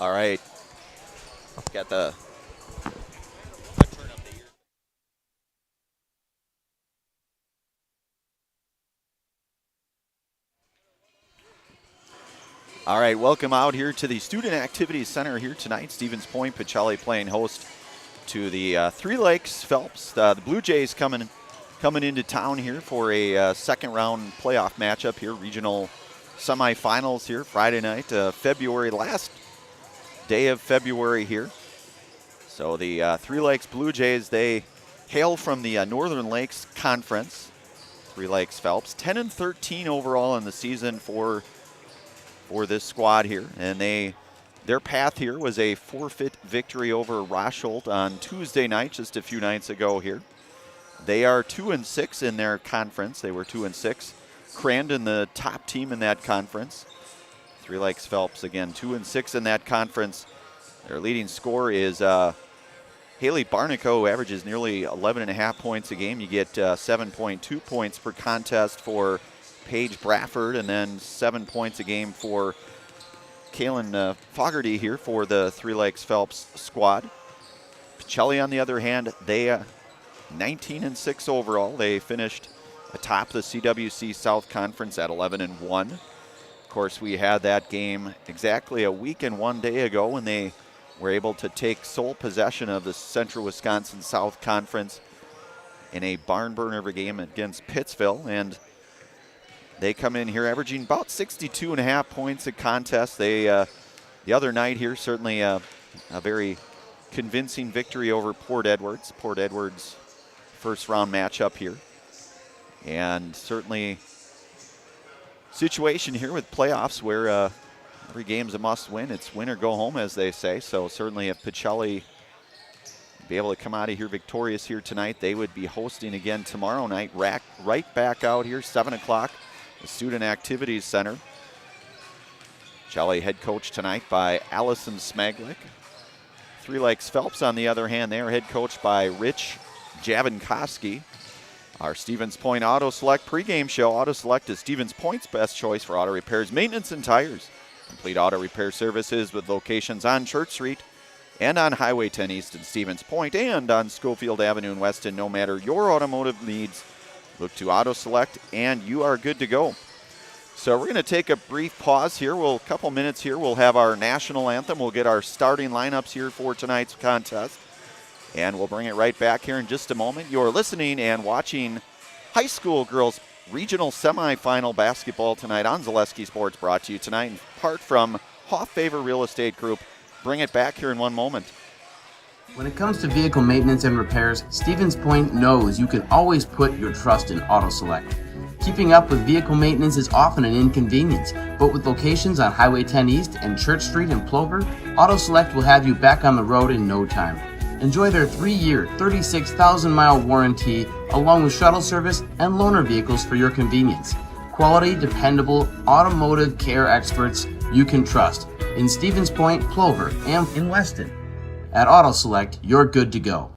All right. Got the. All right, welcome out here to the Student Activities Center here tonight. Stevens Point, Pachelli playing host to the Three Lakes Phelps. The Blue Jays coming into town here for a second round playoff matchup here, regional semifinals here Friday night, last day of February here. So the Three Lakes Blue Jays, they hail from the Northern Lakes Conference. Three Lakes Phelps, 10-13 overall in the season for this squad here, and their path here was a forfeit victory over Rosholt on Tuesday night, just a few nights ago here. They are 2-6 in their conference. They were 2-6. Crandon, the top team in that conference. Three Lakes Phelps, again, 2-6 in that conference. Their leading scorer is Haley Barnico, who averages nearly 11.5 points a game. You get 7.2 points per contest for Paige Brafford, and then 7 points a game for Kaylin Fogarty here for the Three Lakes Phelps squad. Pachelli, on the other hand, they 19-6 overall. They finished atop the CWC South Conference at 11-1. Of course, we had that game exactly a week and 1 day ago when they were able to take sole possession of the Central Wisconsin South Conference in a barn burner of a game against Pittsville, and they come in here averaging about 62.5 points a contest. They, the other night here, certainly a very convincing victory over Port Edwards. Port Edwards first round matchup here. And certainly situation here with playoffs where every game's a must win. It's win or go home, as they say. So certainly if Pachelli be able to come out of here victorious here tonight, they would be hosting again tomorrow night, right back out here, 7 o'clock. The Student Activities Center. Pachelli head coached tonight by Allison Smaglick. Three Lakes Phelps, on the other hand, they are head coached by Rich Javankoski. Our Stevens Point Auto Select pregame show. Auto Select is Stevens Point's best choice for auto repairs, maintenance, and tires. Complete auto repair services with locations on Church Street and on Highway 10 East in Stevens Point and on Schofield Avenue in Weston. No matter your automotive needs, look to Auto Select, and you are good to go. So we're going to take a brief pause here. A couple minutes here. We'll have our national anthem. We'll get our starting lineups here for tonight's contest, and we'll bring it right back here in just a moment. You're listening and watching high school girls regional semifinal basketball tonight on Zaleski Sports, brought to you tonight in part from Hoff Favor Real Estate Group. Bring it back here in one moment. When it comes to vehicle maintenance and repairs, Stevens Point knows you can always put your trust in Auto Select. Keeping up with vehicle maintenance is often an inconvenience, but with locations on Highway 10 East and Church Street in Plover, Auto Select will have you back on the road in no time. Enjoy their 3-year, 36,000-mile warranty, along with shuttle service and loaner vehicles for your convenience. Quality, dependable, automotive care experts you can trust in Stevens Point, Plover, and in Weston. At Auto Select, you're good to go.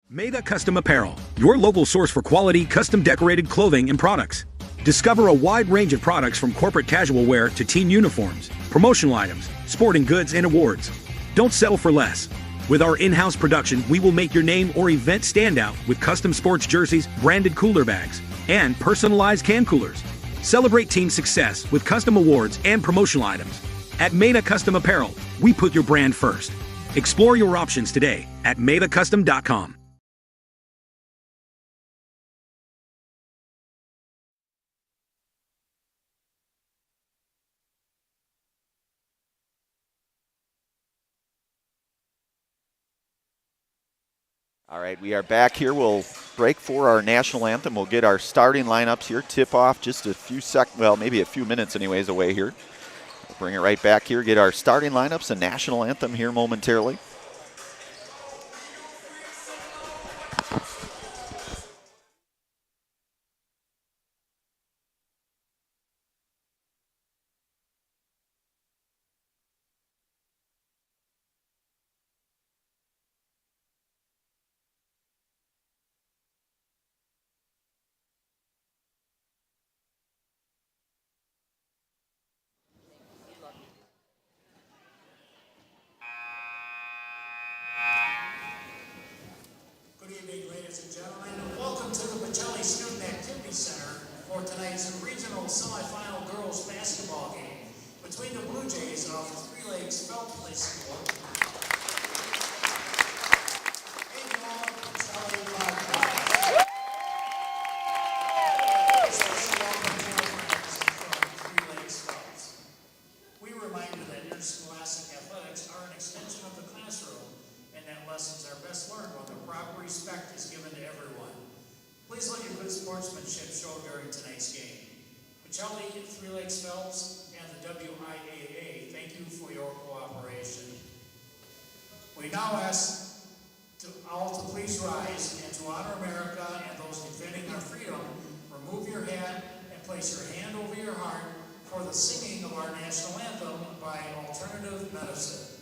Meda Custom Apparel, your local source for quality, custom decorated clothing and products. Discover a wide range of products from corporate casual wear to team uniforms, promotional items, sporting goods, and awards. Don't settle for less. With our in-house production, we will make your name or event stand out with custom sports jerseys, branded cooler bags, and personalized can coolers. Celebrate team success with custom awards and promotional items. At Meda Custom Apparel, we put your brand first. Explore your options today at medacustom.com. All right, we are back here. We'll break for our national anthem. We'll get our starting lineups here. Tip off just a few maybe a few minutes anyways away here. We'll bring it right back here, get our starting lineups and national anthem here momentarily. between the Blue Jays of Three Lakes Phelps High School and your Pacelli Pachelli. Special welcome to our friends from Three Lakes Phelps. We remind you that interscholastic athletics are an extension of the classroom and that lessons are best learned when the proper respect is given to everyone. Please let your good sportsmanship show during tonight's game. Pachelli, Three Lakes Phelps, and the WIAA, thank you for your cooperation. We now ask all to please rise and to honor America and those defending our freedom, remove your hat and place your hand over your heart for the singing of our national anthem by Alternative Medicine.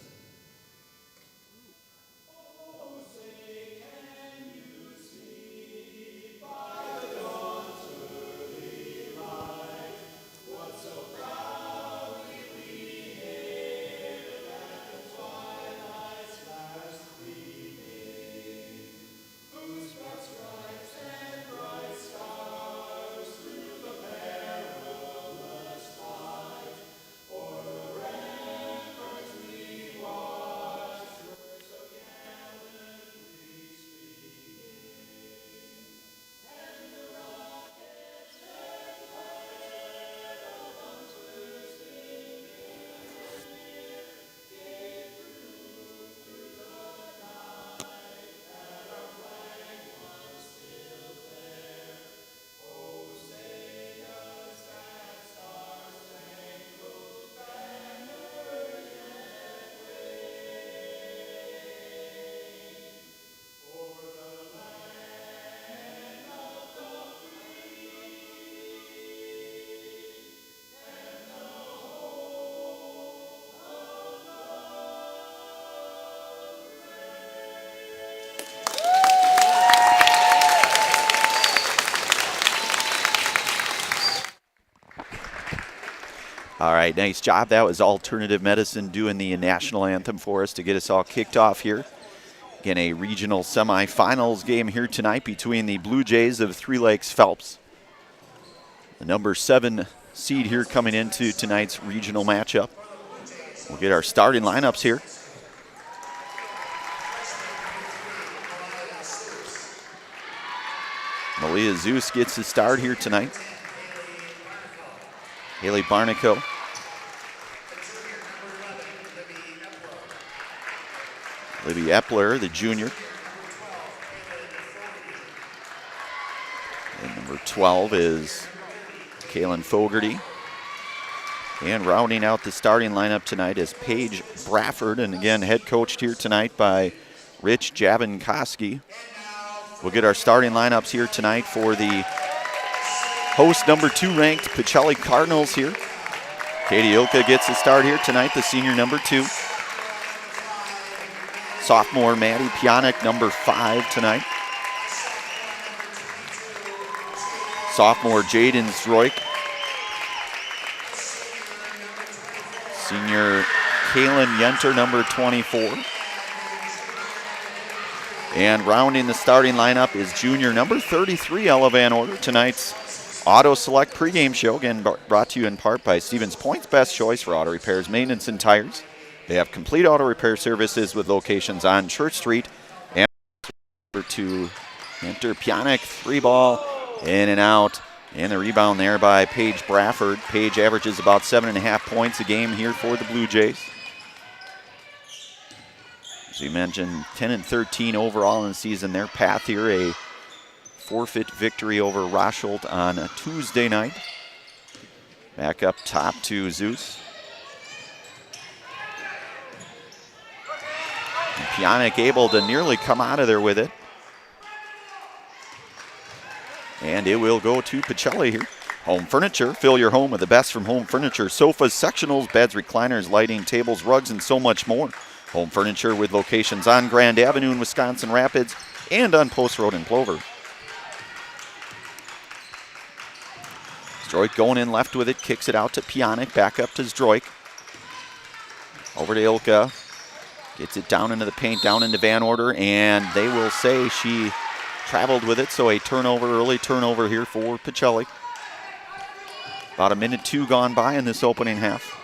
All right, nice job. That was Alternative Medicine doing the national anthem for us to get us all kicked off here. Again, a regional semifinals game here tonight between the Blue Jays of Three Lakes Phelps. The number 7 seed here coming into tonight's regional matchup. We'll get our starting lineups here. Malia Zeus gets the start here tonight. Haley Barnico. Libby Epler, the junior. And number 12 is Kaylin Fogarty. And rounding out the starting lineup tonight is Paige Brafford, and again, head coached here tonight by Rich Javinkoski. We'll get our starting lineups here tonight for the host number 2 ranked Pachelli Cardinals here. Katie Ilka gets the start here tonight, the senior number 2. Sophomore Maddie Pionic, number 5 tonight. Sophomore Jaden Zdroik. Senior Kaylin Yenter, number 24. And rounding the starting lineup is junior number 33, Ella Van Order. Tonight's Auto Select pregame show, again brought to you in part by Stevens Point's best choice for auto repairs, maintenance, and tires. They have complete auto repair services with locations on Church Street. And to enter Pionic, 3-ball, in and out. And the rebound there by Paige Brafford. Paige averages about 7.5 points a game here for the Blue Jays. As we mentioned, 10-13 overall in the season. Their path here, a forfeit victory over Rosholt on a Tuesday night. Back up top to Zeus. And Pionic able to nearly come out of there with it. And it will go to Pachelli here. Home Furniture. Fill your home with the best from Home Furniture. Sofas, sectionals, beds, recliners, lighting, tables, rugs, and so much more. Home Furniture with locations on Grand Avenue in Wisconsin Rapids and on Post Road in Plover. Zdroik going in left with it, kicks it out to Pionic, back up to Zdroik. Over to Ilka. Gets it down into the paint, down into Van Order, and they will say she traveled with it, so a turnover, early turnover here for Pachelli. About a minute 2 gone by in this opening half.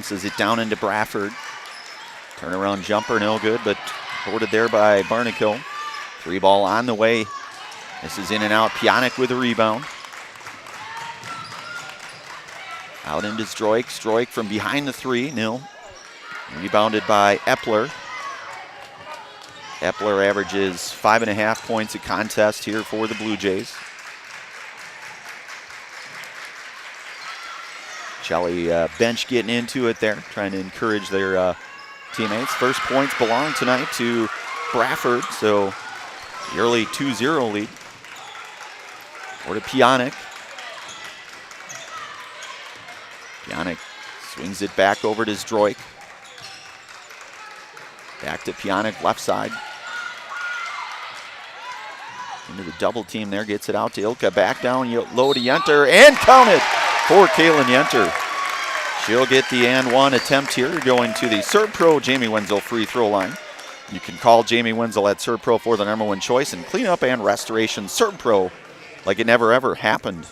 Bounces it down into Bradford. Turnaround jumper, no good, but boarded there by Barnacle. 3-ball on the way. This is in and out. Pionic with a rebound. Out into Stroik. Stroik from behind the 3, nil. Rebounded by Epler. Epler averages 5.5 points a contest here for the Blue Jays. Pachelli bench getting into it there, trying to encourage their teammates. First points belong tonight to Bradford, so the early 2-0 lead. Or to Pionic. Pionic swings it back over to Zdroik. Back to Pionic, left side. Into the double team there, gets it out to Ilka. Back down low to Yenter, and counted for Kaylin Yenter. She'll get the and one attempt here, going to the Serve Pro Jamie Wenzel free throw line. You can call Jamie Wenzel at Serve Pro for the #1 choice and cleanup and restoration. Serve Pro, like it never ever happened.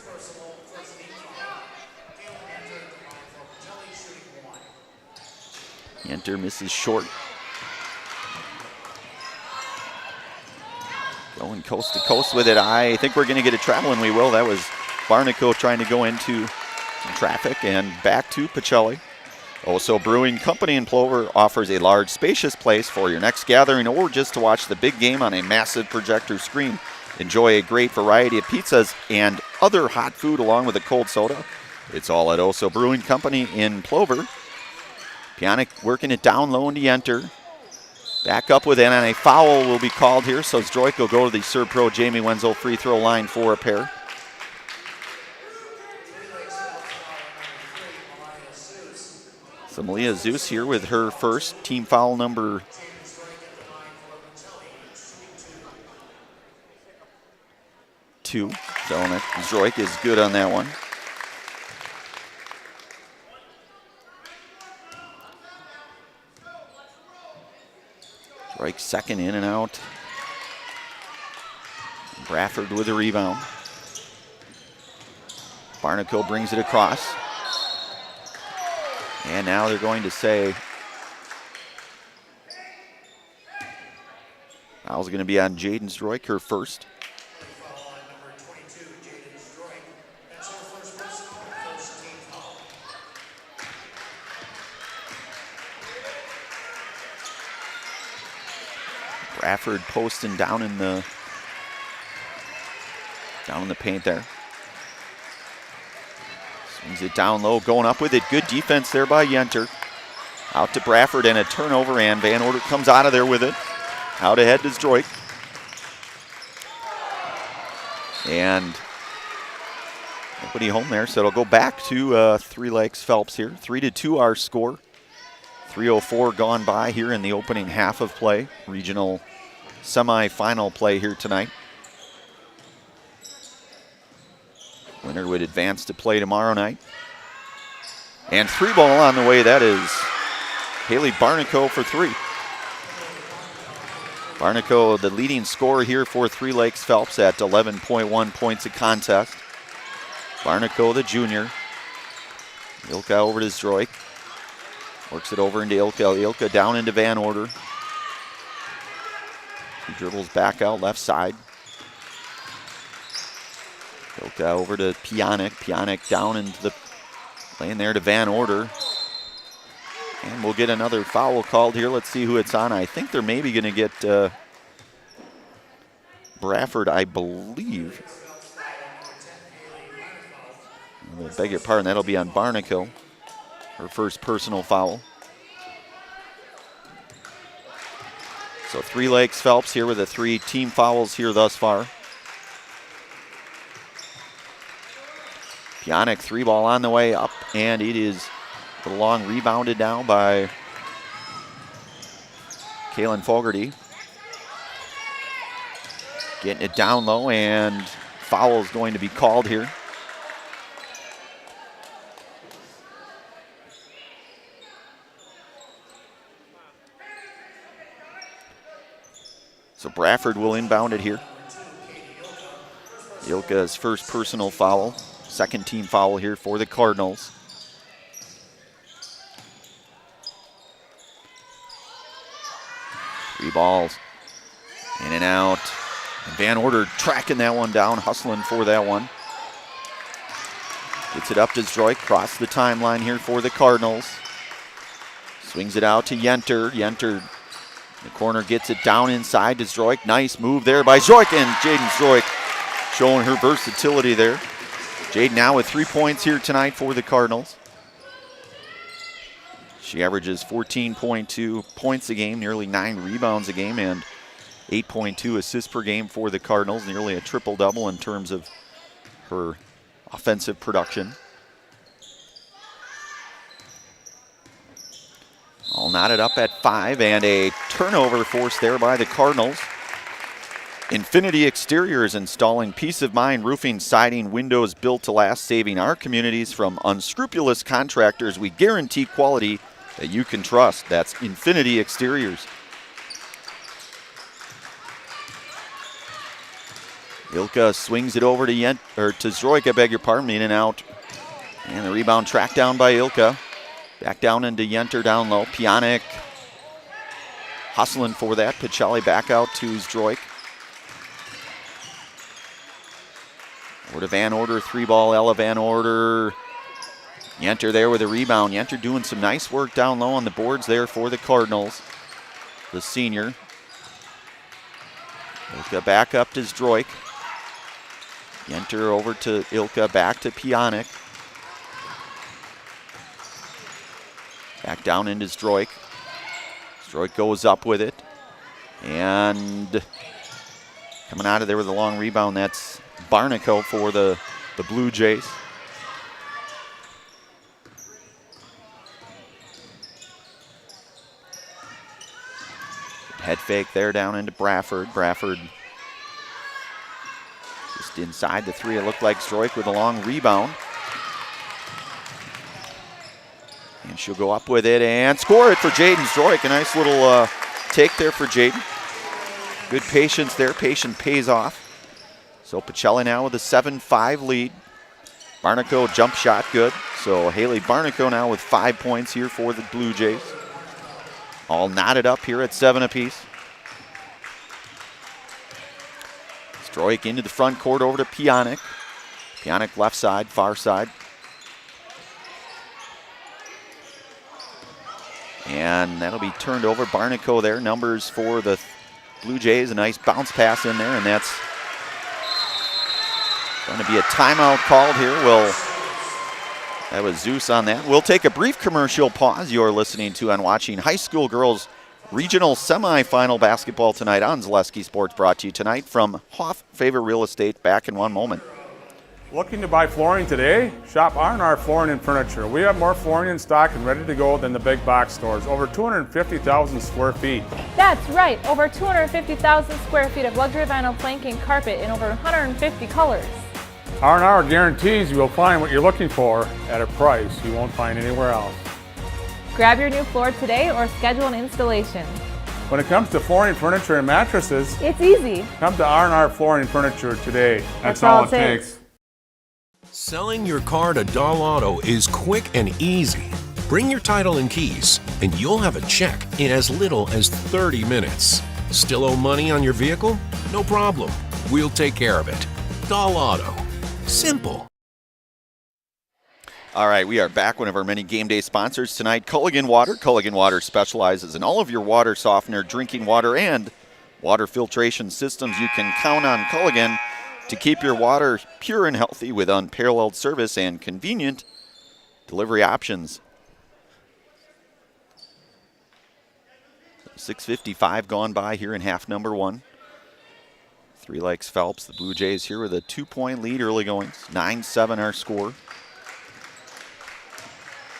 Yenter misses short. Going coast to coast with it. I think we're going to get a travel, and we will. That was Barnacle trying to go into some traffic, and back to Pacelli. Also, Brewing Company in Plover offers a large, spacious place for your next gathering or just to watch the big game on a massive projector screen. Enjoy a great variety of pizzas and other hot food along with a cold soda. It's all at Oso Brewing Company in Plover. Pionic working it down low into Yenter. Back up with it, and a foul will be called here, so Zdroik will go to the Serve Pro Jamie Wenzel free throw line for a pair. So Malia Zeus here with her first, team foul number 2. So Zdroik is good on that one. Zdroik second, in and out. Bradford with a rebound. Barnacle brings it across. And now they're going to say foul's going to be on Jaden Zdroik, her first. Bradford posting down in the paint there. Swings it down low, going up with it. Good defense there by Yenter. Out to Bradford, and a turnover, and Van Order comes out of there with it. Out ahead to Zdroik. And nobody home there, so it'll go back to Three Lakes Phelps here. 3-2 our score. 3:04 gone by here in the opening half of play. Regional semifinal play here tonight. Winner would advance to play tomorrow night. And 3-ball on the way. That is Haley Barnacle for 3. Barnacle, the leading scorer here for Three Lakes Phelps at 11.1 points a contest. Barnacle, the junior. Ilka over to Zdroik. Works it over into Ilka. Ilka down into Van Order. He dribbles back out left side. Ilka over to Pionic. Pionic down into the lane there to Van Order. And we'll get another foul called here. Let's see who it's on. I think they're maybe going to get Bradford, I believe. I beg your pardon, that'll be on Barnacle. Her first personal foul. So Three Lakes Phelps here with the 3 team fouls here thus far. Pionic 3-ball on the way up, and it is long rebounded now by Kaylin Fogarty. Getting it down low, and foul is going to be called here. So Bradford will inbound it here. Ilka's first personal foul. Second team foul here for the Cardinals. 3 balls in and out. And Van Order tracking that one down, hustling for that one. Gets it up to Zdroik, cross the timeline here for the Cardinals. Swings it out to Yenter. Yenter in the corner gets it down inside to Zdroik. Nice move there by Zdroik, and Jaden Zdroik showing her versatility there. Jaden now with 3 points here tonight for the Cardinals. She averages 14.2 points a game, nearly 9 rebounds a game, and 8.2 assists per game for the Cardinals, nearly a triple-double in terms of her offensive production. All knotted up at 5, and a turnover forced there by the Cardinals. Infinity Exteriors installing peace of mind roofing, siding, windows built to last, saving our communities from unscrupulous contractors. We guarantee quality that you can trust. That's Infinity Exteriors. Ilka swings it over to Zdroik, I beg your pardon, in and out. And the rebound tracked down by Ilka. Back down into Yenter down low. Pjanic hustling for that. Pachelli back out to Zdroik. Over to Van Order, 3-ball, Ella Van Order. Yenter there with a rebound. Yenter doing some nice work down low on the boards there for the Cardinals. The senior. Ilka back up to Zdroik. Yenter over to Ilka, back to Pjanic. Back down into Zdroik. Zdroik goes up with it. And coming out of there with a long rebound, that's Barnico for the Blue Jays. Head fake there down into Bradford. Bradford just inside the 3. It looked like Zdroik with a long rebound. And she'll go up with it and score it for Jaden Zdroik. A nice little take there for Jaden. Good patience there. Patience pays off. So Pachelli now with a 7-5 lead. Barnico jump shot good. So Haley Barnico now with 5 points here for the Blue Jays. All knotted up here at 7 apiece. Zdroik into the front court over to Pjanic. Pjanic left side, far side. And that'll be turned over. Barnico there, numbers for the Blue Jays. A nice bounce pass in there, and that's going to be a timeout called here. That was Zeus on that. We'll take a brief commercial pause. You're listening to and watching high school girls regional semifinal basketball tonight on Zaleski Sports, brought to you tonight from Hoff Favor Real Estate. Back in 1 moment. Looking to buy flooring today? Shop R&R Flooring and Furniture. We have more flooring in stock and ready to go than the big box stores. Over 250,000 square feet. That's right, over 250,000 square feet of luxury vinyl planking carpet in over 150 colors. R&R guarantees you will find what you're looking for at a price you won't find anywhere else. Grab your new floor today or schedule an installation. When it comes to flooring, furniture, and mattresses, It's easy. come to R&R Flooring and Furniture today. That's all it takes. Selling your car to Dahl Auto is quick and easy. Bring your title and keys, and you'll have a check in as little as 30 minutes. Still owe money on your vehicle? No problem. We'll take care of it. Dahl Auto. Simple. All right, we are back. One of our many game day sponsors tonight, Culligan Water. Culligan Water specializes in all of your water softener, drinking water, and water filtration systems. You can count on Culligan to keep your water pure and healthy with unparalleled service and convenient delivery options. 6:55 gone by here in half number 1. Three Lakes Phelps, the Blue Jays here with a 2-point lead early goings. 9-7 our score.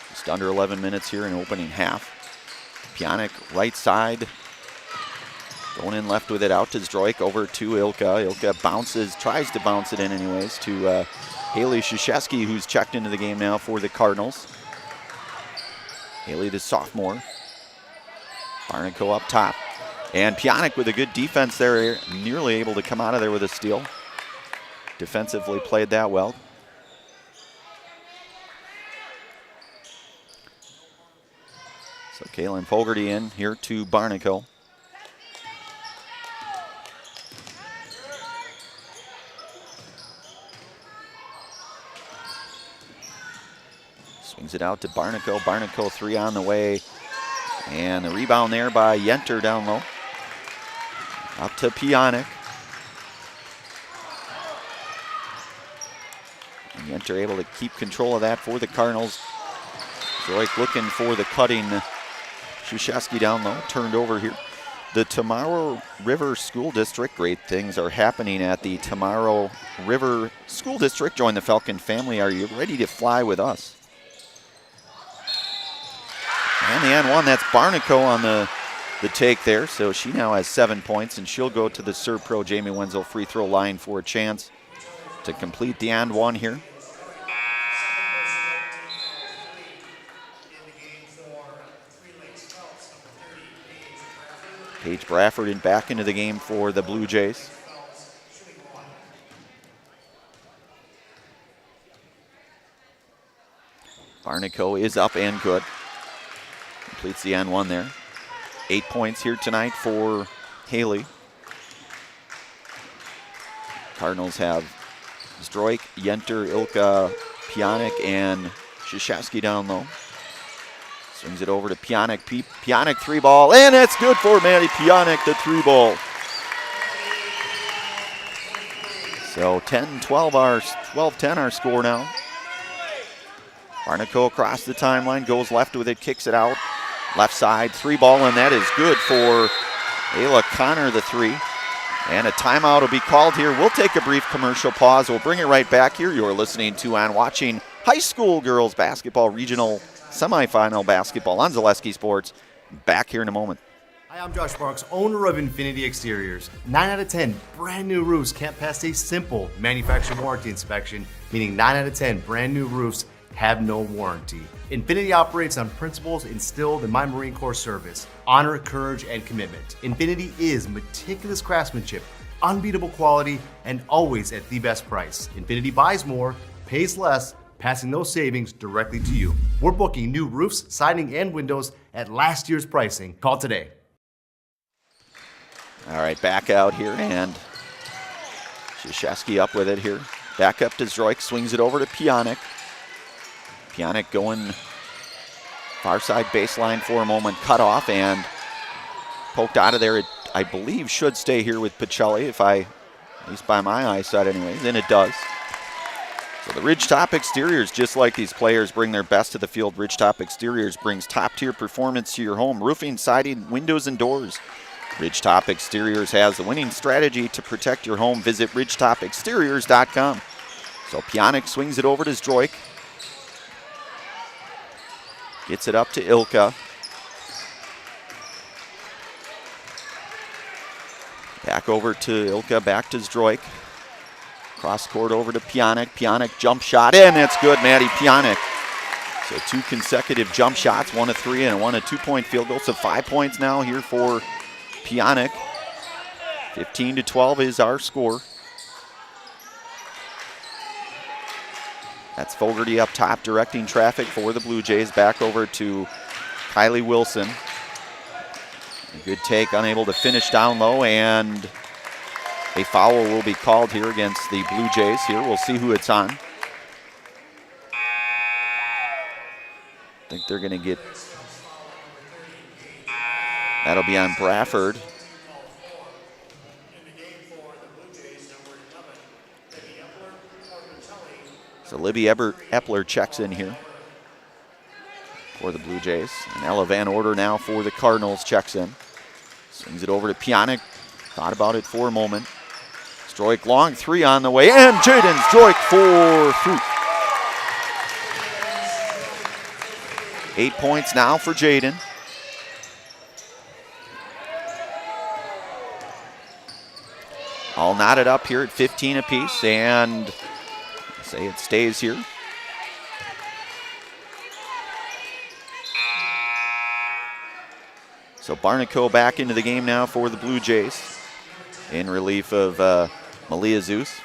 Just under 11 minutes here in opening half. Pjanic right side. Going in left with it out to Zdroik, over to Ilka. Ilka bounces, tries to bounce it in anyways to Haley Krzyzewski, who's checked into the game now for the Cardinals. Haley, the sophomore. Barnico up top. And Pjanic with a good defense there, nearly able to come out of there with a steal. Defensively played that well. So Kaylin Fogarty in here to Barnico. Swings it out to Barnico. Barnico 3 on the way. And the rebound there by Yenter down low. Up to Pionic. And Yenter able to keep control of that for the Cardinals. Droik looking for the cutting Krzyzewski down low. Turned over here. The Tomorrow River School District. Great things are happening at the Tomorrow River School District. Join the Falcon family. Are you ready to fly with us? And the and one, that's Barnico on the take there. So she now has 7 points, and she'll go to the Serve Pro Jamie Wenzel free throw line for a chance to complete the and one here. Paige Bradford in back into the game for the Blue Jays. Barnico is up and good. Completes the and one there. 8 points here tonight for Haley. Cardinals have Zdroik, Yenter, Ilka, Pionic, and Krzyzewski down low. Swings it over to Pionic. Pionic 3-ball, and it's good for Maddie Pionic, the 3-ball. So 12-10 our score now. Barnico across the timeline, goes left with it, kicks it out. Left side, 3-ball, and that is good for Ayla Connor, the 3. And a timeout will be called here. We'll take a brief commercial pause. We'll bring it right back here. You're listening to and watching high school girls basketball regional semifinal basketball on Zaleski Sports. Back here in a moment. Hi, I'm Josh Marks, owner of Infinity Exteriors. 9 out of 10 brand new roofs can't pass a simple manufacturer warranty inspection, meaning 9 out of 10 brand new roofs have no warranty. Infinity operates on principles instilled in my Marine Corps service: honor, courage, and commitment. Infinity is meticulous craftsmanship, unbeatable quality, and always at the best price. Infinity buys more, pays less, passing those savings directly to you. We're booking new roofs, siding, and windows at last year's pricing. Call today. All right, back out here, and Krzyzewski up with it here. Back up to Zdroik, swings it over to Pionic. Pionic going far side baseline for a moment, cut off and poked out of there. It, I believe, should stay here with Pachelli, at least by my eyesight anyways, and it does. So the Ridgetop Exteriors, just like these players bring their best to the field, Ridgetop Exteriors brings top-tier performance to your home. Roofing, siding, windows, and doors. Ridgetop Exteriors has the winning strategy to protect your home. Visit ridgetopexteriors.com. So Pionic swings it over to Zdroik. Gets it up to Ilka. Back over to Ilka, back to Zdroik. Cross court over to Pionic. Pionic jump shot, and it's good, Maddie Pionic. So 2 consecutive jump shots, 1 a 3 and 1 a 2-point field goal. So 5 points now here for Pionic. 15-12 is our score. That's Fogarty up top directing traffic for the Blue Jays. Back over to Kylie Wilson. A good take, unable to finish down low, and a foul will be called here against the Blue Jays. Here, we'll see who it's on. I think they're going to get, that'll be on Bradford. So Libby Epler checks in here for the Blue Jays. And Ella Van Order now for the Cardinals checks in. Swings it over to Pionic. Thought about it for a moment. Zdroik long 3 on the way, and Jaden Zdroik for 3. 8 points now for Jaden. All knotted up here at 15 apiece, and say it stays here. So Barnico back into the game now for the Blue Jays in relief of Malia Zeus.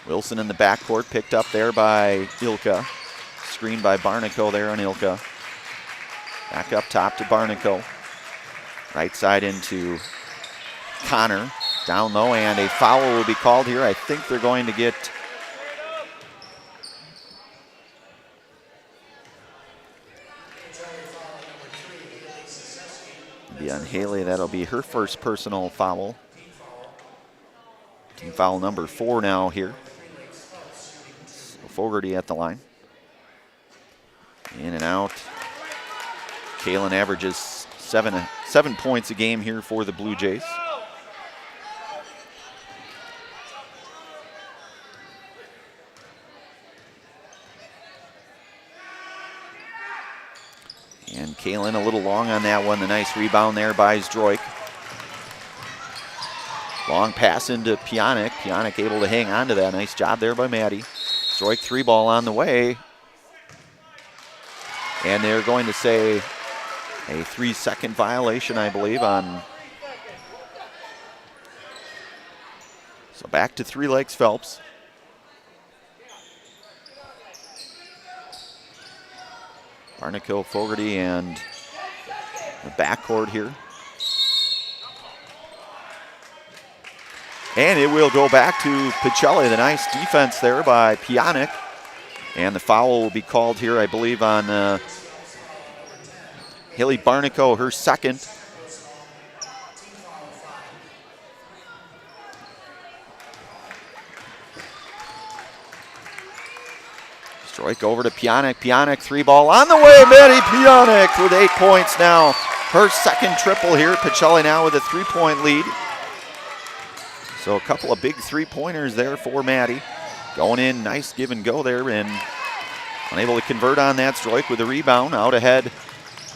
Wilson in the backcourt, picked up there by Ilka. Screened by Barnico there on Ilka. Back up top to Barnico. Right side into Connor. Down low, and a foul will be called here. I think they're going to get Be on Haley. That'll be her first personal foul. Team foul number 4 now here. So Fogarty at the line. In and out. Kalen averages seven points a game here for the Blue Jays. And Kalen a little long on that one. The nice rebound there by Zdroik. Long pass into Pionic. Pionic able to hang on to that. Nice job there by Maddie. Zdroik 3 ball on the way. And they're going to say a 3-second violation, I believe, on. So back to 3 Lakes Phelps. Barnico, Fogarty, and the backcourt here. And it will go back to Pachelli. The nice defense there by Pionic. And the foul will be called here, I believe, on Haley Barnico, her second. Strike over to Pionic. Pionic 3 ball on the way. Maddie Pionic with 8 points now. Her second triple here. Pachelli now with a 3-point lead. So a couple of big 3-pointers there for Maddie. Going in, nice give and go there, and unable to convert on that. Stroik with the rebound, out ahead.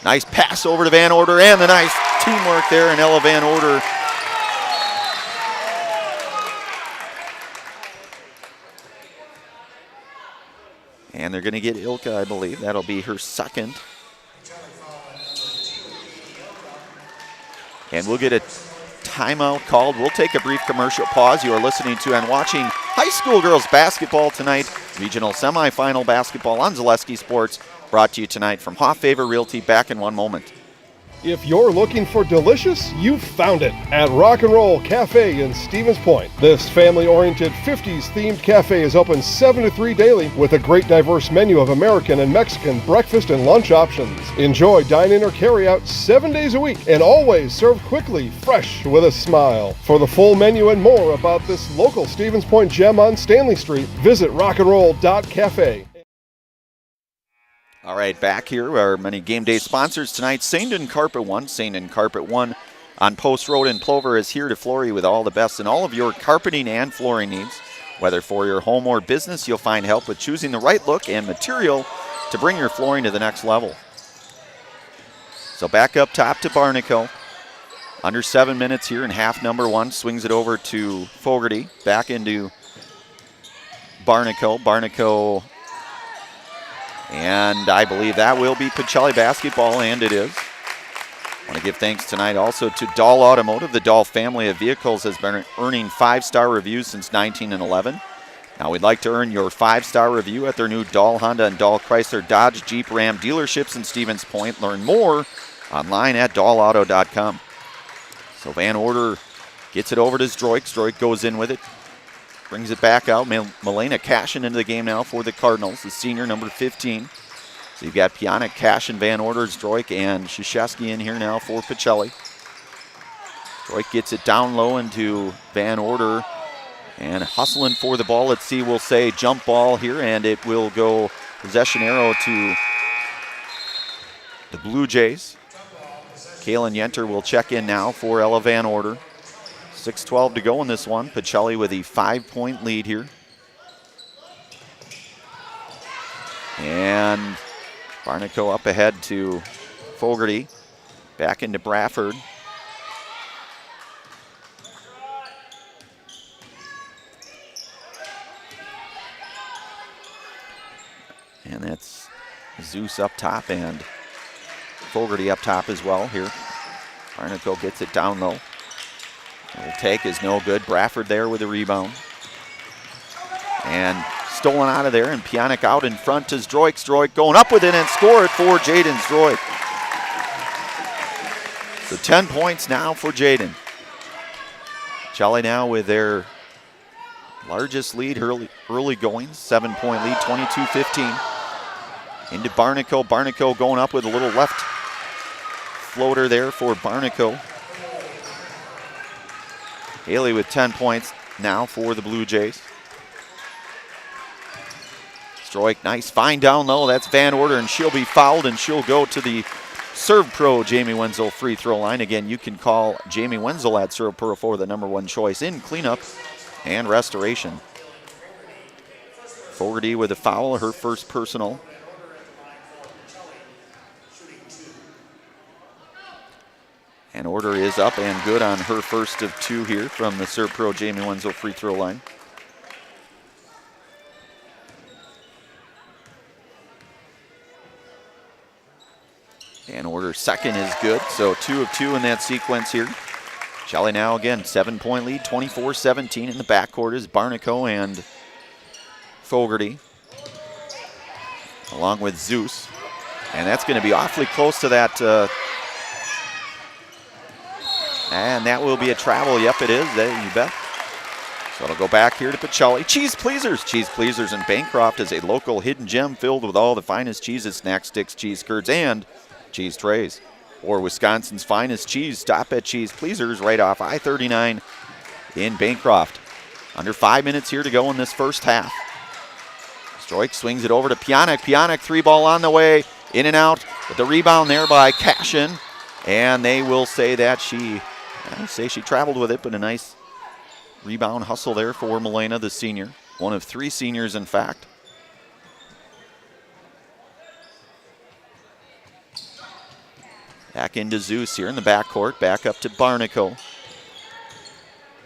Nice pass over to Van Order, and the nice teamwork there in Ella Van Order. And they're going to get Ilka, I believe. That'll be her second. And we'll get a timeout called. We'll take a brief commercial pause. You are listening to and watching high school girls basketball tonight. Regional semifinal basketball on Zaleski Sports. Brought to you tonight from Hoff Favor Realty. Back in 1 moment. If you're looking for delicious, you've found it at Rock and Roll Cafe in Stevens Point. This family-oriented 50s-themed cafe is open 7 to 3 daily with a great diverse menu of American and Mexican breakfast and lunch options. Enjoy dine-in or carry-out 7 days a week and always served quickly, fresh, with a smile. For the full menu and more about this local Stevens Point gem on Stanley Street, visit rockandroll.cafe. All right, back here are many game day sponsors tonight. St. and Carpet One. St. and Carpet One on Post Road in Plover is here to floor you with all the best in all of your carpeting and flooring needs. Whether for your home or business, you'll find help with choosing the right look and material to bring your flooring to the next level. So back up top to Barnico. Under 7 minutes here in half number 1. Swings it over to Fogarty. Back into Barnico. Barnico. And I believe that will be Pachelli basketball, and it is. I want to give thanks tonight also to Dahl Automotive. The Dahl family of vehicles has been earning 5-star reviews since 1911. Now we'd like to earn your 5-star review at their new Dahl Honda and Dahl Chrysler Dodge Jeep Ram dealerships in Stevens Point. Learn more online at dahlauto.com. So Van Order gets it over to Zdroik. Zdroik goes in with it. Brings it back out. Milena cashing into the game now for the Cardinals, the senior, number 15. So you've got Pionic, Cash, and Van Order, Zdroik, and Krzyzewski in here now for Pachelli. Zdroik gets it down low into Van Order and hustling for the ball. Let's see, we'll say jump ball here, and it will go possession arrow to the Blue Jays. Kaylin Yenter will check in now for Ella Van Order. 6:12 to go in this one. Pachelli with a 5-point lead here. And Barnico up ahead to Fogarty. Back into Bradford. And that's Zeus up top and Fogarty up top as well here. Barnico gets it down low. The take is no good. Bradford there with a rebound. And stolen out of there, and Pionic out in front to Zdroik. Zdroik going up with it and score it for Jaden Zdroik. So 10 points now for Jaden. Pachelli now with their largest lead early going, 7-point lead, 22-15. Into Barnico. Barnico going up with a little left floater there for Barnaco. Haley with 10 points now for the Blue Jays. Stroik, nice find down low. That's Van Order, and she'll be fouled, and she'll go to the Serve Pro Jamie Wenzel free throw line. Again, you can call Jamie Wenzel at Serve Pro for the #1 choice in cleanup and restoration. Fogarty with a foul, her first personal. And Order is up and good on her first of 2 here from the Serve Pro Jamie Wenzel free throw line. And Order second is good, so 2 of 2 in that sequence here. Pachelli now again, 7-point lead, 24-17 in the backcourt is Barnaco and Fogarty, along with Zeus. And that's going to be awfully close to that. And that will be a travel. Yep, it is. You bet. So it'll go back here to Pachelli. Cheese Pleasers. Cheese Pleasers in Bancroft is a local hidden gem filled with all the finest cheeses, snack sticks, cheese curds, and cheese trays. Or Wisconsin's finest cheese, stop at Cheese Pleasers right off I-39 in Bancroft. Under 5 minutes here to go in this first half. Stroik swings it over to Pionk. Pionk, 3-ball on the way, in and out, with the rebound there by Cashin. And they will say that she traveled with it, but a nice rebound hustle there for Milena, the senior. One of 3 seniors, in fact. Back into Zeus here in the backcourt. Back up to Barnaco.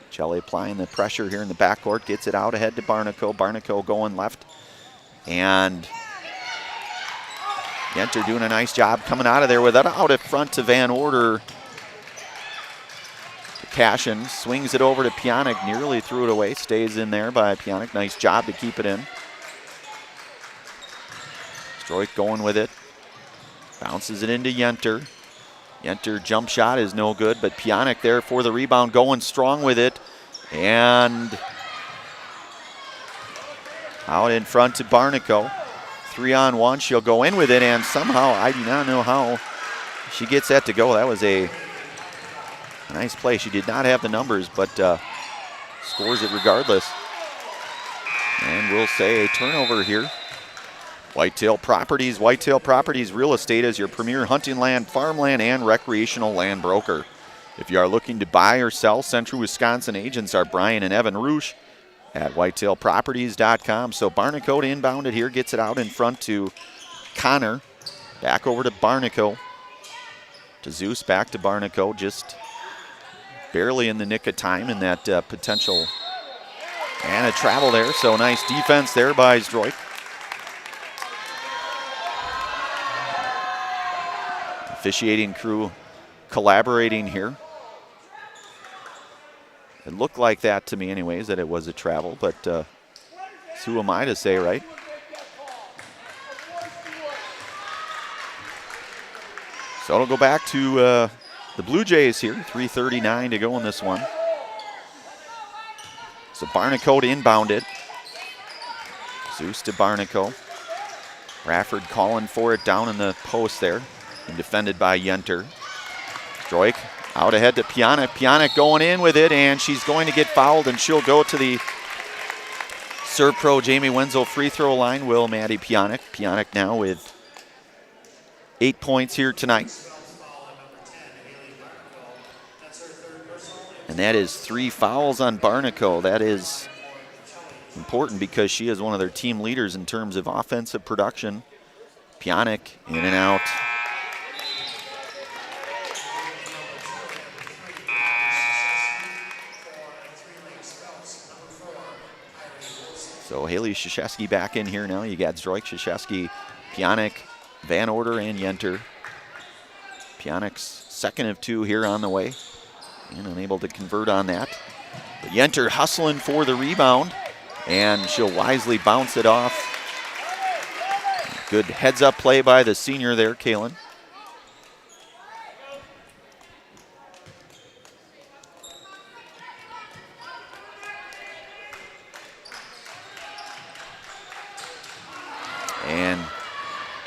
Pachelli applying the pressure here in the backcourt. Gets it out ahead to Barnaco. Barnaco going left. And Yenter doing a nice job coming out of there with it out in front to Van Order. Cashin swings it over to Pionk. Nearly threw it away. Stays in there by Pionk. Nice job to keep it in. Stroik going with it. Bounces it into Yenter. Yenter jump shot is no good, but Pionk there for the rebound, going strong with it. And out in front to Barnaco. 3-on-1, she'll go in with it, and somehow, I do not know how she gets that to go. That was a nice play. She did not have the numbers, but scores it regardless. And we'll say a turnover here. Whitetail Properties Real Estate is your premier hunting land, farmland, and recreational land broker. If you are looking to buy or sell, Central Wisconsin agents are Brian and Evan Roosh at whitetailproperties.com. So Barnaco to inbound it here, gets it out in front to Connor. Back over to Barnaco. To Zeus, back to Barnaco, just barely in the nick of time in that potential. And a travel there, so nice defense there by Stroik. Officiating crew collaborating here. It looked like that to me anyways, that it was a travel, but who am I to say, right? So it'll go back to the Blue Jays here, 3:39 to go in this one. So Barnaco to inbound it. Zeus to Barnaco. Rafford calling for it down in the post there. And defended by Yenter. Stroik out ahead to Pionk. Pionk going in with it, and she's going to get fouled, and she'll go to the Serve Pro Jamie Wenzel free throw line. Will Maddie Pionk. Pionk now with 8 points here tonight. And that is 3 fouls on Barnaco. That is important because she is one of their team leaders in terms of offensive production. Pionk in and out. So Haley Krzyzewski back in here now. You got Stroik, Krzyzewski, Pionk, Van Order, and Yenter. Pionk's second of 2 here on the way. And unable to convert on that. But Yenter hustling for the rebound. And she'll wisely bounce it off. Good heads-up play by the senior there, Kalen.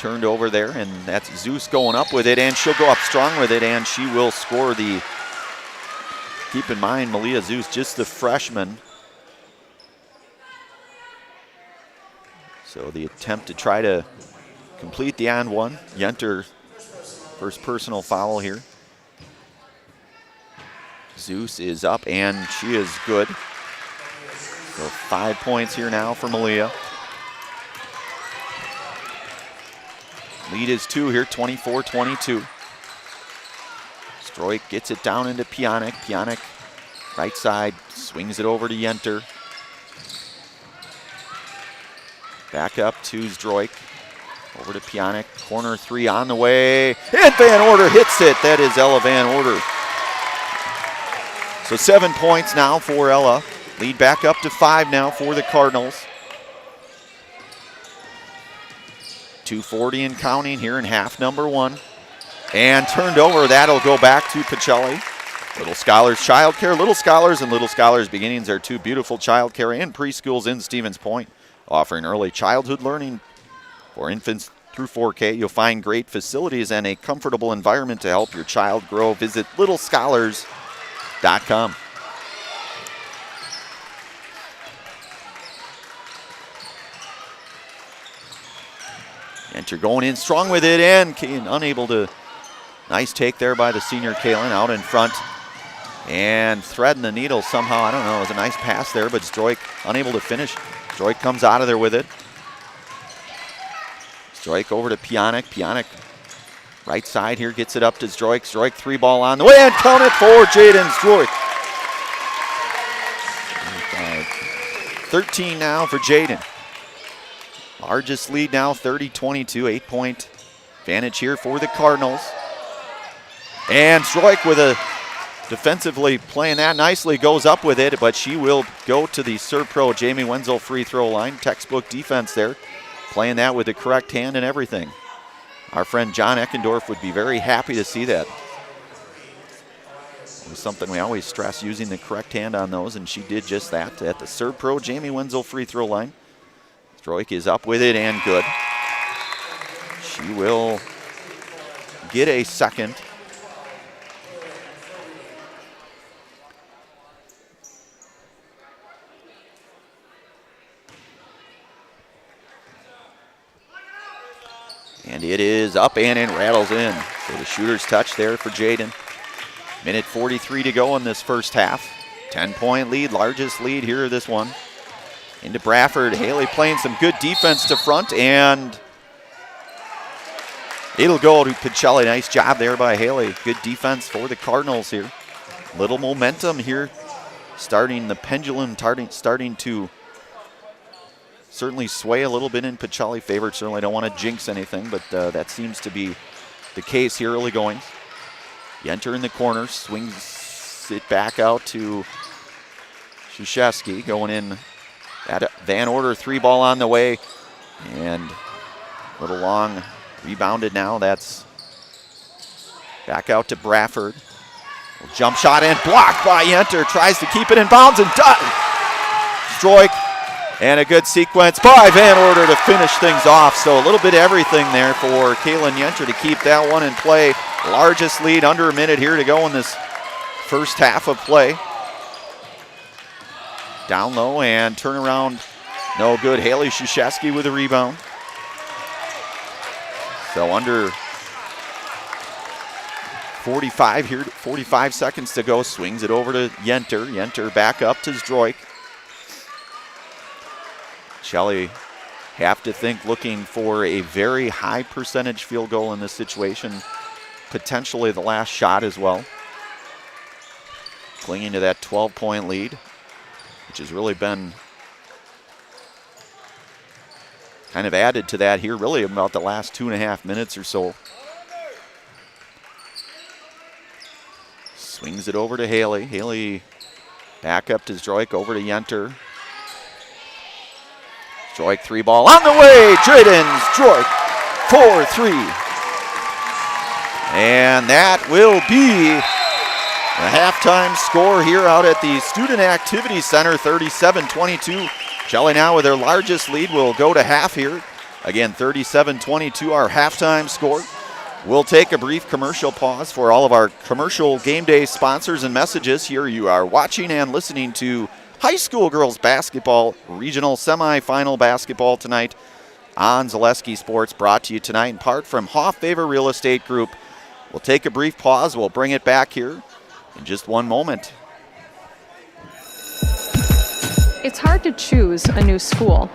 turned over there, and that's Zeus going up with it, and she'll go up strong with it, and she will score the, keep in mind, Malia Zeus, just the freshman. So the attempt to try to complete the and one. Yenter, first personal foul here. Zeus is up, and she is good. So 5 points here now for Malia. Lead is 2 here, 24-22. Stroik gets it down into Pionik. Pionik, right side, swings it over to Yenter. Back up to Zdroik. Over to Pionik. Corner three on the way. And Van Order hits it. That is Ella Van Order. So 7 points now for Ella. Lead back up to 5 now for the Cardinals. 2:40 and counting here in half number 1. And turned over. That'll go back to Pachelli. Little Scholars Childcare. Little Scholars and Little Scholars Beginnings are 2 beautiful childcare and preschools in Stevens Point, offering early childhood learning for infants through 4K. You'll find great facilities and a comfortable environment to help your child grow. Visit littlescholars.com. Enter going in strong with it, and unable to, nice take there by the senior Kalen out in front. And threading the needle somehow, I don't know, it was a nice pass there, but Zdroik unable to finish. Zdroik comes out of there with it. Zdroik over to Pionik. Pionik, right side here, gets it up to Zdroik. Zdroik 3 ball on the way, and count it for Jaden Zdroik. 13 now for Jaden. Largest lead now, 30-22, 8-point advantage here for the Cardinals. And Zdroik with a defensively playing that nicely, goes up with it, but she will go to the Serve Pro Jamie Wenzel free throw line. Textbook defense there, playing that with the correct hand and everything. Our friend John Eckendorf would be very happy to see that. It was something we always stress, using the correct hand on those, and she did just that at the Serve Pro Jamie Wenzel free throw line. Zdroik is up with it and good. She will get a second. And it is up and it rattles in. So the shooter's touch there for Jaden. Minute 43 to go in this first half. 10-point lead, largest lead here, this one. Into Bradford. Haley playing some good defense to front, and it'll go to Pachelli. Nice job there by Haley. Good defense for the Cardinals here. Little momentum here. Starting the pendulum, starting to certainly sway a little bit in Pachelli favor. Certainly don't want to jinx anything, but that seems to be the case here early going. Yenter in the corner, swings it back out to Krzyzewski, going in. That Van Order 3 ball on the way, and a little long, rebounded now. That's back out to Bradford. Jump shot and blocked by Yenter. Tries to keep it in bounds and does. Zdroik, and a good sequence by Van Order to finish things off. So a little bit of everything there for Kaylin Yenter to keep that one in play. Largest lead, under a minute here to go in this first half of play. Down low and turn around, no good. Haley Krzyzewski with a rebound. So under 45 here, 45 seconds to go. Swings it over to Yenter. Yenter back up to Zdroik. Shelley have to think looking for a very high percentage field goal in this situation. Potentially the last shot as well. Clinging to that 12-point lead, which has really been kind of added to that here really about the last 2.5 minutes or so. Swings it over to Haley. Haley back up to Zdroik, over to Yenter. Zdroik 3 ball on the way. Jaden Zdroik 4-3. And that will be the halftime score here out at the Student Activity Center, 37-22. Shelley now with their largest lead will go to half here. Again, 37-22 our halftime score. We'll take a brief commercial pause for all of our commercial game day sponsors and messages. Here you are watching and listening to high school girls basketball regional semifinal basketball tonight on Zaleski Sports, brought to you tonight in part from Hoff Favor Real Estate Group. We'll take a brief pause. We'll bring it back here in just one moment. It's hard to choose a new school.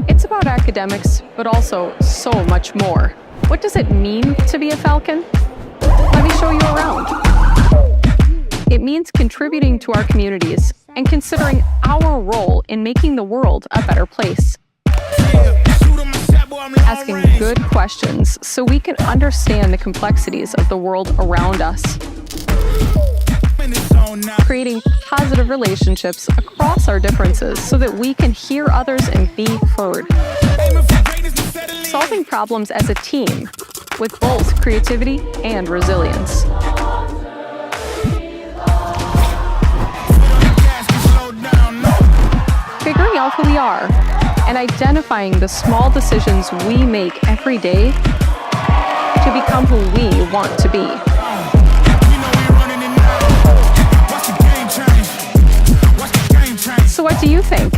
It's about academics, but also so much more. What does it mean to be a Falcon? Let me show you around. It means contributing to our communities and considering our role in making the world a better place. Asking good questions so we can understand the complexities of the world around us. Creating positive relationships across our differences so that we can hear others and be heard. Solving problems as a team with both creativity and resilience. Figuring out who we are and identifying the small decisions we make every day to become who we want to be. So what do you think?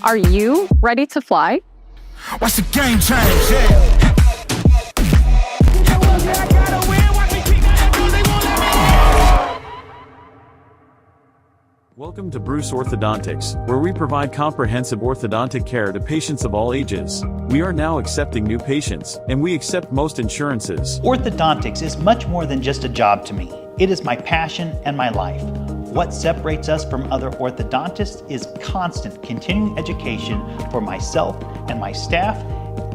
Are you ready to fly? Watch the game change, yeah. Welcome to Bruce Orthodontics, where we provide comprehensive orthodontic care to patients of all ages. We are now accepting new patients, and we accept most insurances. Orthodontics is much more than just a job to me. It is my passion and my life. What separates us from other orthodontists is constant continuing education for myself and my staff,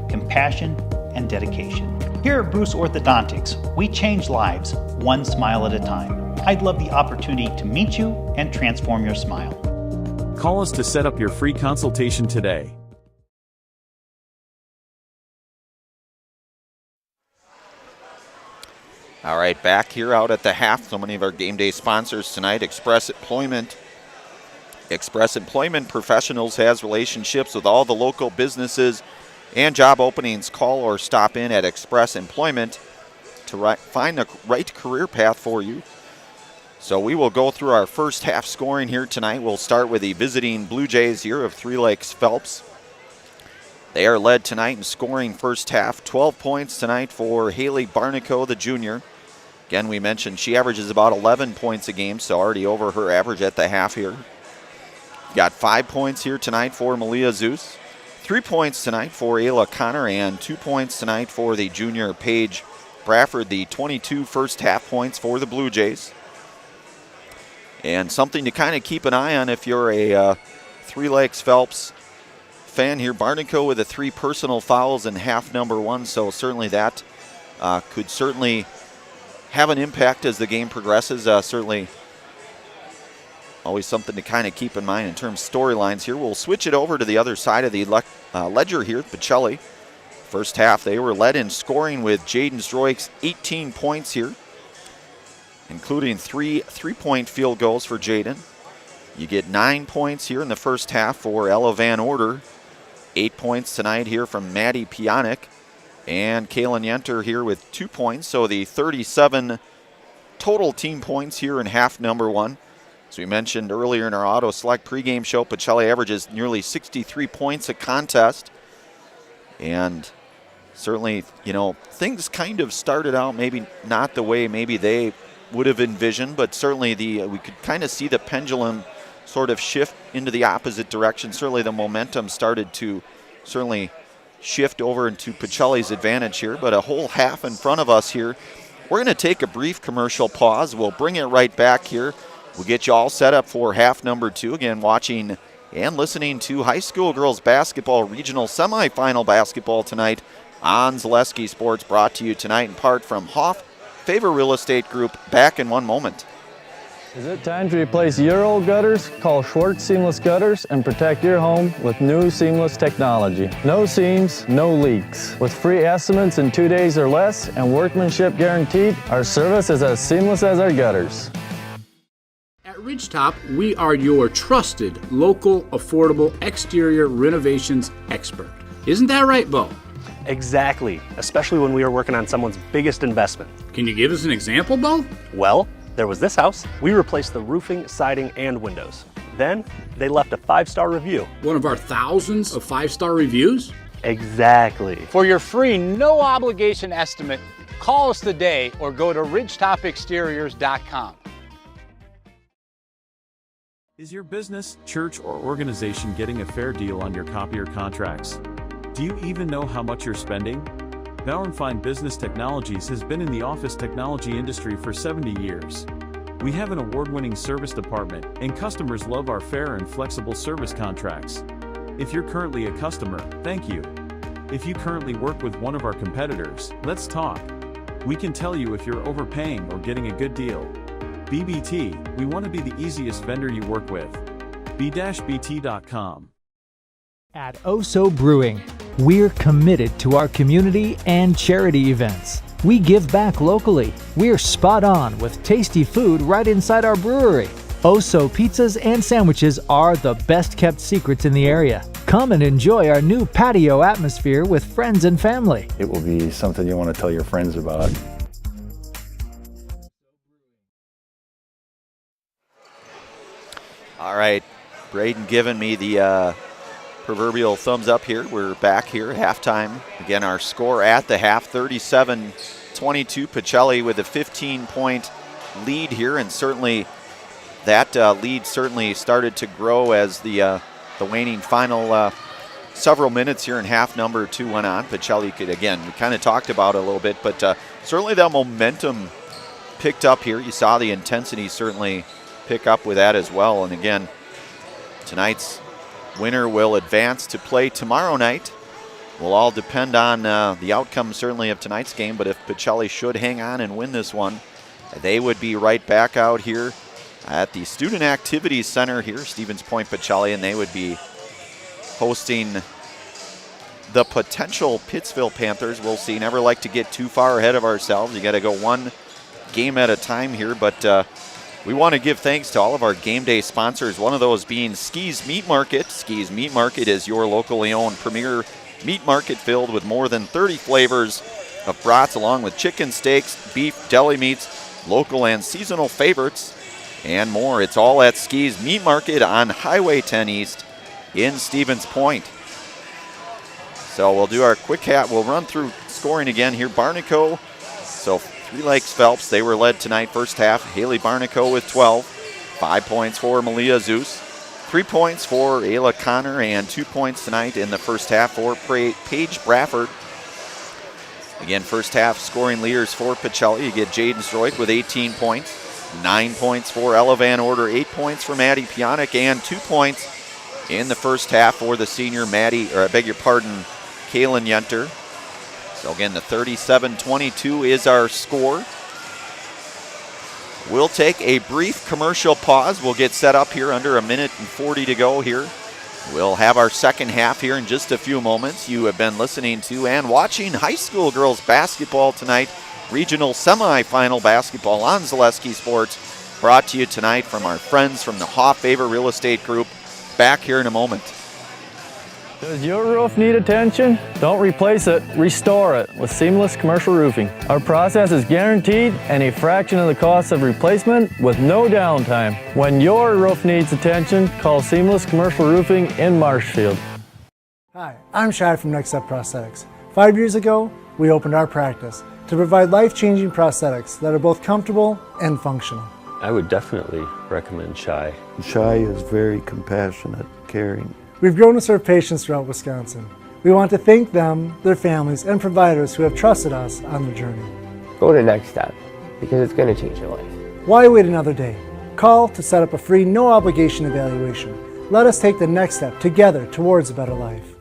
compassion, and dedication. Here at Bruce Orthodontics, we change lives one smile at a time. I'd love the opportunity to meet you and transform your smile. Call us to set up your free consultation today. All right, back here out at the half. So many of our game day sponsors tonight. Express Employment. Express Employment Professionals has relationships with all the local businesses and job openings. Call or stop in at Express Employment to find the right career path for you. So we will go through our first half scoring here tonight. We'll start with the visiting Blue Jays here of Three Lakes Phelps. They are led tonight in scoring first half. 12 points tonight for Haley Barnico, the junior. Again, we mentioned she averages about 11 points a game, so already over her average at the half here. Got 5 points here tonight for Malia Zeus. 3 points tonight for Ayla Connor, and 2 points tonight for the junior Paige Bradford, the 22 first half points for the Blue Jays. And something to kind of keep an eye on if you're a Three Lakes Phelps fan here. Barnico with the 3 personal fouls in half number 1, so certainly that could certainly have an impact as the game progresses. Certainly always something to kind of keep in mind in terms of storylines here. We'll switch it over to the other side of the ledger here, Pachelli. First half, they were led in scoring with Jaden Stroik's 18 points here, including 3 3-point field goals for Jaden. You get 9 points here in the first half for Ella Van Order. 8 points tonight here from Maddie Pionic. And Kaylin Yenter here with 2 points. So the 37 total team points here in half number 1. As we mentioned earlier in our Auto Select pregame show, Pachelli averages nearly 63 points a contest. And certainly, you know, things kind of started out maybe not the way maybe they would have envisioned, but certainly we could kind of see the pendulum sort of shift into the opposite direction. Certainly the momentum started to certainly shift over into Pachelli's advantage here, but a whole half in front of us here. We're going to take a brief commercial pause. We'll bring it right back here. We'll get you all set up for half number 2. Again, watching and listening to high school girls basketball regional semifinal basketball tonight on Zaleski Sports, brought to you tonight in part from Hoff Favor Real Estate Group. Back in one moment. Is it time to replace your old gutters? Call Schwartz Seamless Gutters and protect your home with new seamless technology. No seams, no leaks. With free estimates in 2 days or less and workmanship guaranteed, our service is as seamless as our gutters. At Ridgetop, we are your trusted, local, affordable exterior renovations expert. Isn't that right, Bo? Exactly, especially when we were working on someone's biggest investment. Can you give us an example, Bo? Well, there was this house. We replaced the roofing, siding, and windows. Then they left a 5-star review. One of our thousands of 5-star reviews? Exactly. For your free, no obligation estimate, call us today or go to ridgetopexteriors.com. Is your business, church, or organization getting a fair deal on your copier contracts? Do you even know how much you're spending? Bauernfeind Business Technologies has been in the office technology industry for 70 years. We have an award-winning service department, and customers love our fair and flexible service contracts. If you're currently a customer, thank you. If you currently work with one of our competitors, let's talk. We can tell you if you're overpaying or getting a good deal. BBT, we want to be the easiest vendor you work with. b-bt.com. At Oso Brewing, we're committed to our community and charity events. We give back locally. We're spot on with tasty food right inside our brewery. Oso pizzas and sandwiches are the best kept secrets in the area. Come and enjoy our new patio atmosphere with friends and family. It will be something you want to tell your friends about. All right, Braden giving me the proverbial thumbs up here. We're back here at halftime. Again, our score at the half, 37-22. Pachelli with a 15-point lead here, and certainly that lead certainly started to grow as the waning final several minutes here in half number 2 went on. Pachelli could, again, we kind of talked about it a little bit, but certainly that momentum picked up here. You saw the intensity certainly pick up with that as well. And again, tonight's winner will advance to play tomorrow night. Will all depend on the outcome certainly of tonight's game, but if Pachelli should hang on and win this one, they would be right back out here at the Student Activities Center here, Stevens Point Pachelli, and they would be hosting the potential Pittsville Panthers. We'll see. Never like to get too far ahead of ourselves. You got to go one game at a time here, but we want to give thanks to all of our game day sponsors, one of those being Ski's Meat Market. Ski's Meat Market is your locally owned premier meat market filled with more than 30 flavors of brats along with chicken, steaks, beef, deli meats, local and seasonal favorites, and more. It's all at Ski's Meat Market on Highway 10 East in Stevens Point. So we'll do our quick hat. We'll run through scoring again here. Barnaco, so Three Lakes Phelps, they were led tonight first half. Haley Barnaco with 12. 5 points for Malia Zeus. 3 points for Ayla Connor, and 2 points tonight in the first half for Paige Bradford. Again, first half scoring leaders for Pachelli. You get Jaden Stroik with 18 points. 9 points for Ella Van Order. 8 points for Maddie Pionik, and 2 points in the first half for the senior Kaylin Yenter. So again, the 37-22 is our score. We'll take a brief commercial pause. We'll get set up here under 1 minute and 40 to go here. We'll have our second half here in just a few moments. You have been listening to and watching high school girls basketball tonight. Regional semifinal basketball on Zaleski Sports. Brought to you tonight from our friends from the Hoff-Favor Real Estate Group. Back here in a moment. Does your roof need attention? Don't replace it, restore it with Seamless Commercial Roofing. Our process is guaranteed and a fraction of the cost of replacement with no downtime. When your roof needs attention, call Seamless Commercial Roofing in Marshfield. Hi, I'm Shai from Next Step Prosthetics. 5 years ago, we opened our practice to provide life-changing prosthetics that are both comfortable and functional. I would definitely recommend Shai. Shai is very compassionate, caring. We've grown to serve patients throughout Wisconsin. We want to thank them, their families, and providers who have trusted us on the journey. Go to Next Step, because it's going to change your life. Why wait another day? Call to set up a free, no-obligation evaluation. Let us take the next step together towards a better life.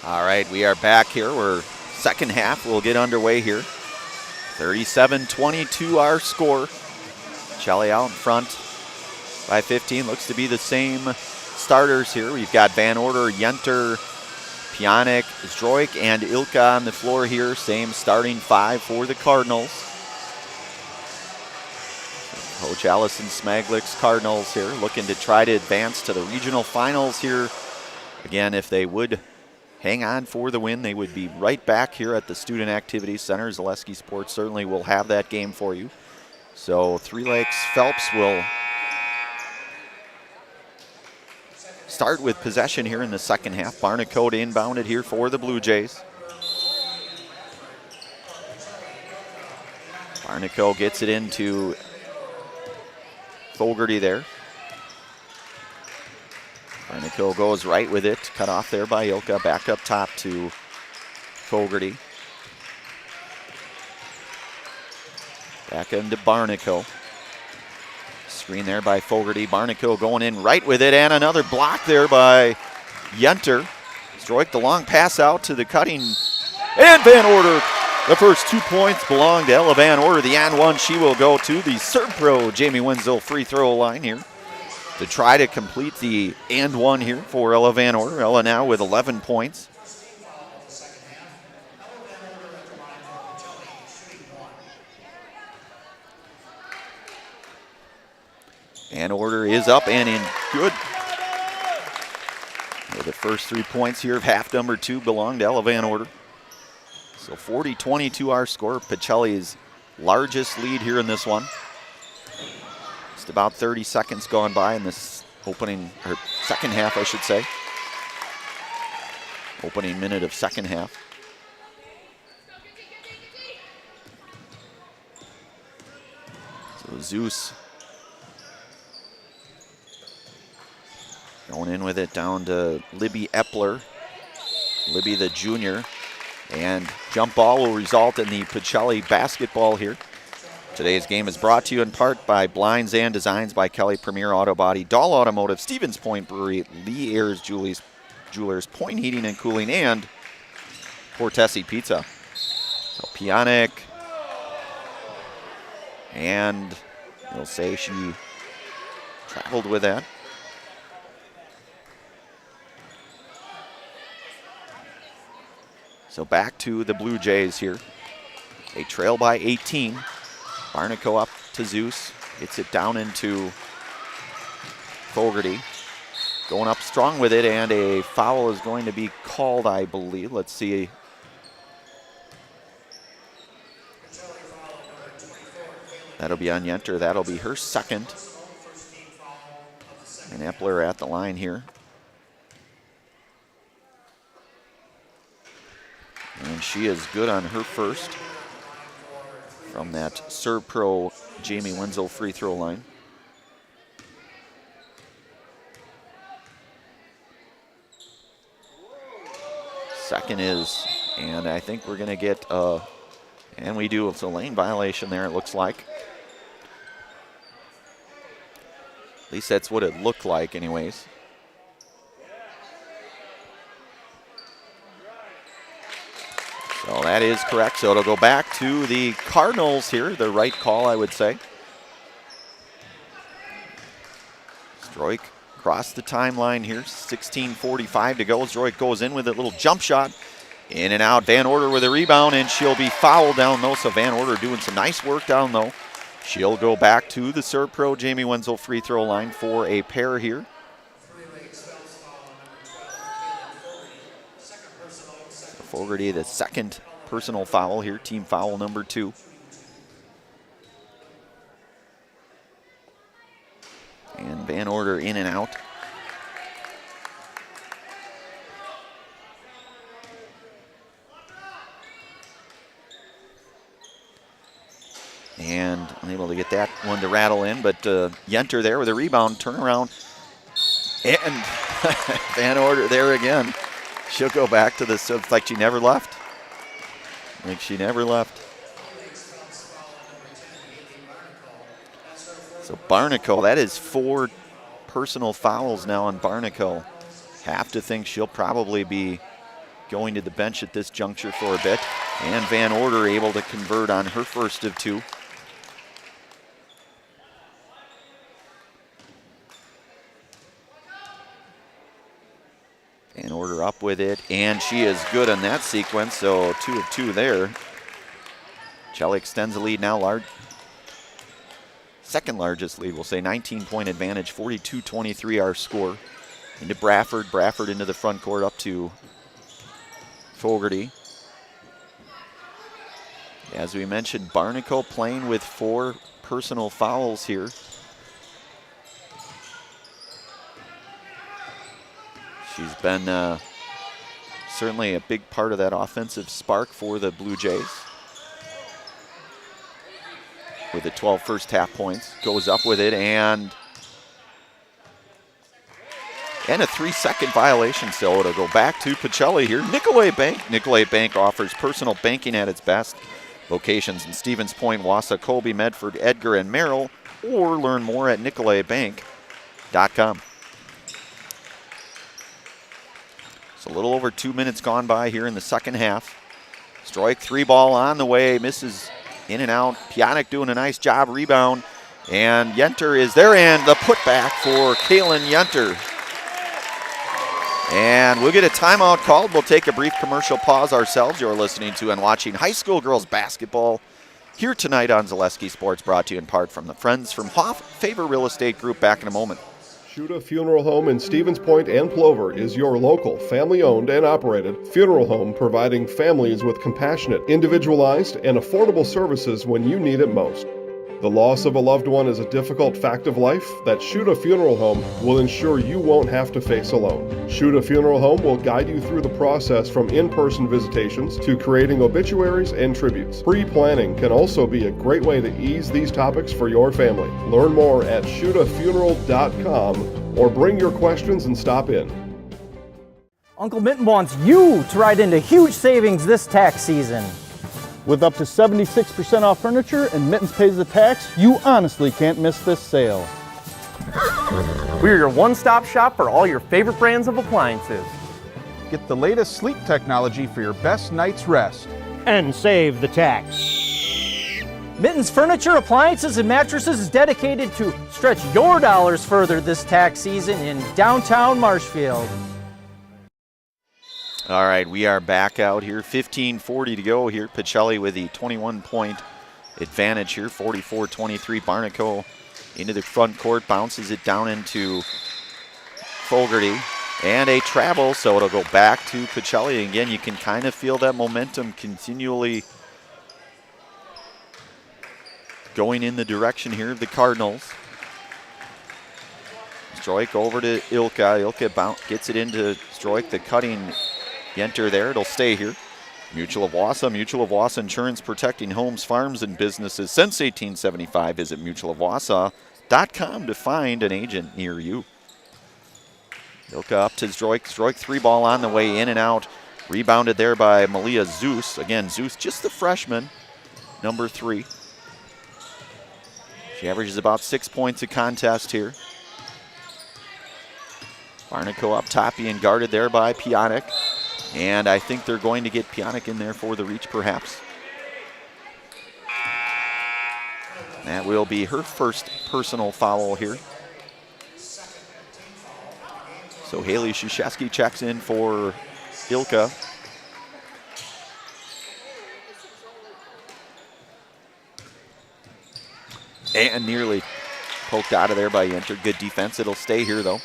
All right, we are back here. We're second half. We'll get underway here. 37-22 our score. Pachelli out in front by 15. Looks to be the same starters here. We've got Van Order, Yenter, Pionik, Zdroik, and Ilka on the floor here. Same starting five for the Cardinals. Coach Allison Smaglick's Cardinals here looking to try to advance to the regional finals here. Again, if they would hang on for the win. They would be right back here at the Student Activities Center. Zaleski Sports certainly will have that game for you. So Three Lakes Phelps will start with possession here in the second half. Barnacote inbounded here for the Blue Jays. Barnacote gets it into Fogarty there. Barnacote goes right with it, cut off there by Ilka. Back up top to Fogarty. Back into Barnacote. Screen there by Fogarty. Barnacote going in right with it, and another block there by Yenter. Stroik the long pass out to the cutting, and Van Order. The first 2 points belong to Ella Van Order. The and one, she will go to the Serve Pro Jamie Wenzel free throw line here to try to complete the and one here for Ella Van Order. Ella now with 11 points. Van Order is up and in good. Well, the first 3 points here of half number 2 belong to Ella Van Order. So 40-22 our score. Pachelli's largest lead here in this one. Just about 30 seconds gone by in this opening, or second half, I should say. Opening minute of second half. So Zeus going in with it down to Libby Epler. Libby the junior. And jump ball will result in the Pachelli basketball here. Today's game is brought to you in part by Blinds and Designs by Kelly Premier Auto Body, Dahl Automotive, Stevens Point Brewery, Lee Ayers Jewelers, Point Heating and Cooling, and Portesi Pizza. So Pionic, and you'll say she traveled with that. So back to the Blue Jays here. They trail by 18. Barnacote up to Zeus. Gets it down into Fogarty. Going up strong with it, and a foul is going to be called, I believe. Let's see. That'll be on Yenter. That'll be her second. And Epler at the line here. And she is good on her first from that Serve Pro Jamie Wenzel free throw line. Second is, and I think we're going to get, and we do, it's a lane violation there, it looks like. At least that's what it looked like anyways. So that is correct. So it'll go back to the Cardinals here. The right call, I would say. Stroik across the timeline here. 16:45 to go. Stroik goes in with a little jump shot. In and out. Van Order with a rebound, and she'll be fouled down low. So Van Order doing some nice work down low. She'll go back to the Serve Pro Jamie Wenzel free throw line for a pair here. Fogarty, the second personal foul here, team foul number 2. And Van Order in and out. And unable to get that one to rattle in, but Yenter there with a rebound, turnaround. And Van Order there again. She'll go back to this, it's like she never left. Like she never left. So Barnacote, that is 4 personal fouls now on Barnacote. Have to think she'll probably be going to the bench at this juncture for a bit. And Van Order able to convert on her first of 2. Van Order up with it, and she is good on that sequence, so 2 of 2 there. Pachelli extends the lead now, second largest lead, we'll say, 19-point advantage, 42-23 our score. Into Bradford into the front court, up to Fogarty. As we mentioned, Barnacle playing with 4 personal fouls here. She's been certainly a big part of that offensive spark for the Blue Jays. With the 12 first half points, goes up with it, and a 3-second violation still. It'll go back to Pachelli here. Nicolay Bank. Nicolay Bank offers personal banking at its best. Locations in Stevens Point, Wausau, Colby, Medford, Edgar, and Merrill, or learn more at nicolaybank.com. So a little over 2 minutes gone by here in the second half. Stroik 3-ball on the way, misses in and out. Pionik doing a nice job, rebound, and Yenter is there, and the putback for Kaylin Yenter. And we'll get a timeout called. We'll take a brief commercial pause ourselves. You're listening to and watching high school girls basketball here tonight on Zaleski Sports, brought to you in part from the friends from Hoff Favor Real Estate Group. Back in a moment. Shuda Funeral Home in Stevens Point and Plover is your local, family-owned and operated funeral home, providing families with compassionate, individualized, and affordable services when you need it most. The loss of a loved one is a difficult fact of life that Shuda Funeral Home will ensure you won't have to face alone. Shuda Funeral Home will guide you through the process from in-person visitations to creating obituaries and tributes. Pre-planning can also be a great way to ease these topics for your family. Learn more at shudafuneral.com or bring your questions and stop in. Uncle Mitten wants you to ride into huge savings this tax season. With up to 76% off furniture and Mittens pays the tax, you honestly can't miss this sale. We're your one-stop shop for all your favorite brands of appliances. Get the latest sleep technology for your best night's rest. And save the tax. Mittens Furniture, Appliances, and Mattresses is dedicated to stretch your dollars further this tax season in downtown Marshfield. All right, we are back out here. 15:40 to go here. Pachelli with the 21-point advantage here. 44-23. Barnacle into the front court, bounces it down into Fogarty. And a travel, so it'll go back to Pachelli. Again, you can kind of feel that momentum continually going in the direction here of the Cardinals. Stroik over to Ilka. Ilka gets it into Stroik, the cutting Yenter there. It'll stay here. Mutual of Wausau Insurance, protecting homes, farms, and businesses since 1875. Visit mutualofwausau.com to find an agent near you. Ilka up to Stroik. Stroik 3-ball on the way, in and out. Rebounded there by Malia Zeus. Again, Zeus, just the freshman, number 3. She averages about 6 points a contest here. Barnacle up top, being guarded there by Pionik. And I think they're going to get Pionik in there for the reach, perhaps. That will be her first personal foul here. So Haley Shushevsky checks in for Ilka. And nearly poked out of there by Yenter. Good defense. It'll stay here, though.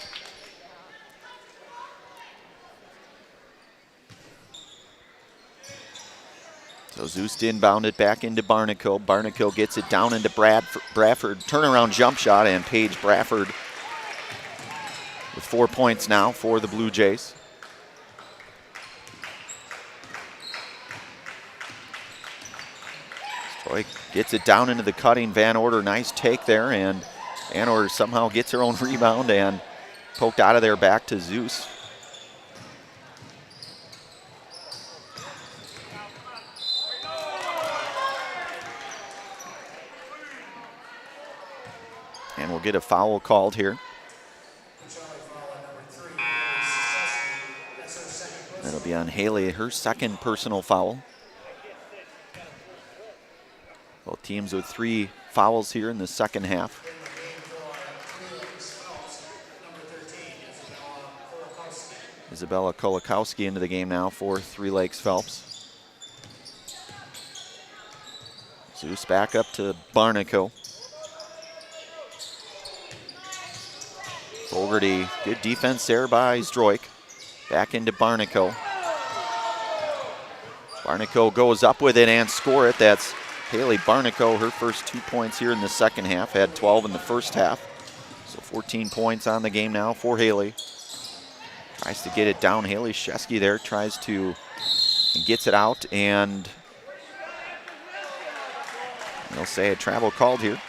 So Zeus inbound it back into Barnacle. Barnacle gets it down into Bradford. Turnaround jump shot, and Paige Bradford with 4 points now for the Blue Jays. Stroik gets it down into the cutting. Van Order, nice take there, and Van Order somehow gets her own rebound and poked out of there back to Zeus. And we'll get a foul called here. That'll be on Haley, her second personal foul. Both teams with 3 fouls here in the second half. Isabella Kolakowski into the game now for Three Lakes Phelps. Zeus back up to Barnacle. Fogarty, good defense there by Stroik. Back into Barnacle. Barnico goes up with it and score it. That's Haley Barnico, her first 2 points here in the second half. Had 12 in the first half. So 14 points on the game now for Haley. Tries to get it down. Haley Shesky there tries to and gets it out, and they'll say a travel called here.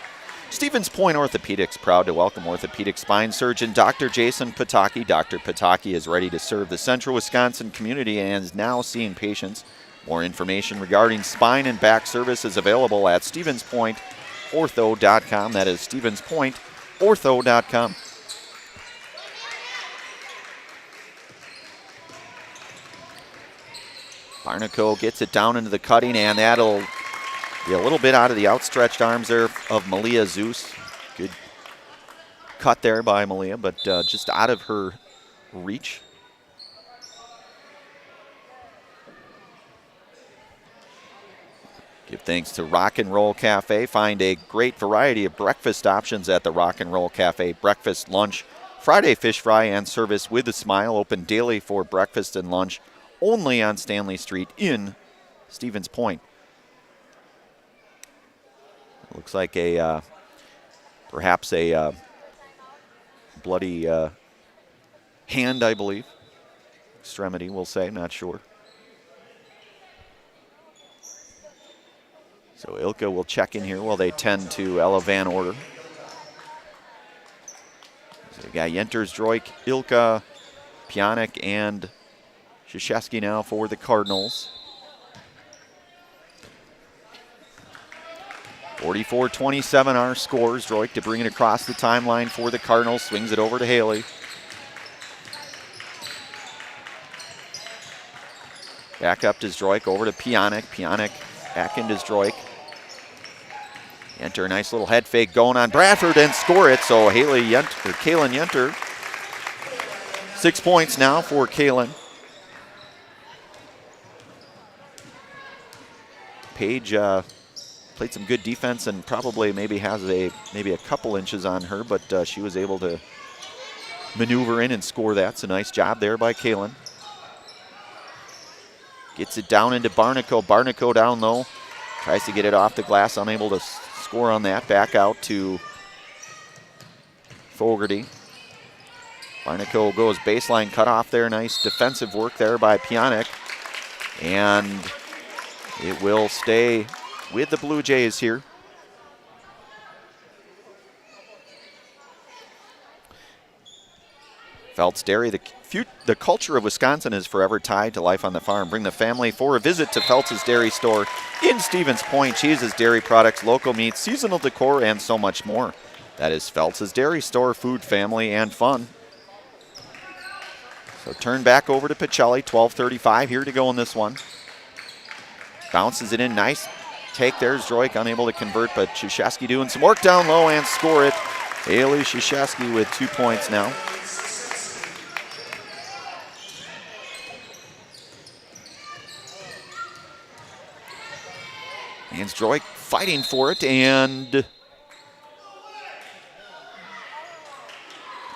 Stevens Point Orthopedics proud to welcome orthopedic spine surgeon Dr. Jason Pataki. Dr. Pataki is ready to serve the central Wisconsin community and is now seeing patients. More information regarding spine and back service is available at stevenspointortho.com. That is stevenspointortho.com. Barnico gets it down into the cutting, and that'll be a little bit out of the outstretched arms there of Malia Zeus. Good cut there by Malia, but just out of her reach. Give thanks to Rock and Roll Cafe. Find a great variety of breakfast options at the Rock and Roll Cafe. Breakfast, lunch, Friday fish fry, and service with a smile. Open daily for breakfast and lunch. Only on Stanley Street in Stevens Point. Looks like perhaps a bloody hand, I believe. Extremity, we'll say, not sure. So Ilka will check in here while they tend to Ella Van Order. So we got Yenters, Droik, Ilka, Pionik, and Krzyzewski now for the Cardinals. 44-27 our scores. Droik to bring it across the timeline for the Cardinals. Swings it over to Haley. Back up to Zdroik, over to Pionik. Pionik back into Zdroik. Yenter, nice little head fake going on Bradford and score it. So Kaylin Yenter. 6 points now for Kaylin. Page played some good defense and probably maybe has a couple inches on her, but she was able to maneuver in and score that. It's a nice job there by Kaylin. Gets it down into Barnico. Barnico down low. Tries to get it off the glass, unable to score on that. Back out to Fogarty. Barnico goes baseline cut off there. Nice defensive work there by Pionik. And it will stay with the Blue Jays here. Phelps Dairy, the culture of Wisconsin is forever tied to life on the farm. Bring the family for a visit to Phelps' Dairy Store in Stevens Point. Cheeses, dairy products, local meats, seasonal decor, and so much more. That is Phelps' Dairy Store, food, family, and fun. So turn back over to Pacelli, 12:35 here to go in this one. Bounces it in, nice take there. Zdroik unable to convert, but Krzyzewski doing some work down low and score it. Haley Krzyzewski with 2 points now. And Zdroik fighting for it, and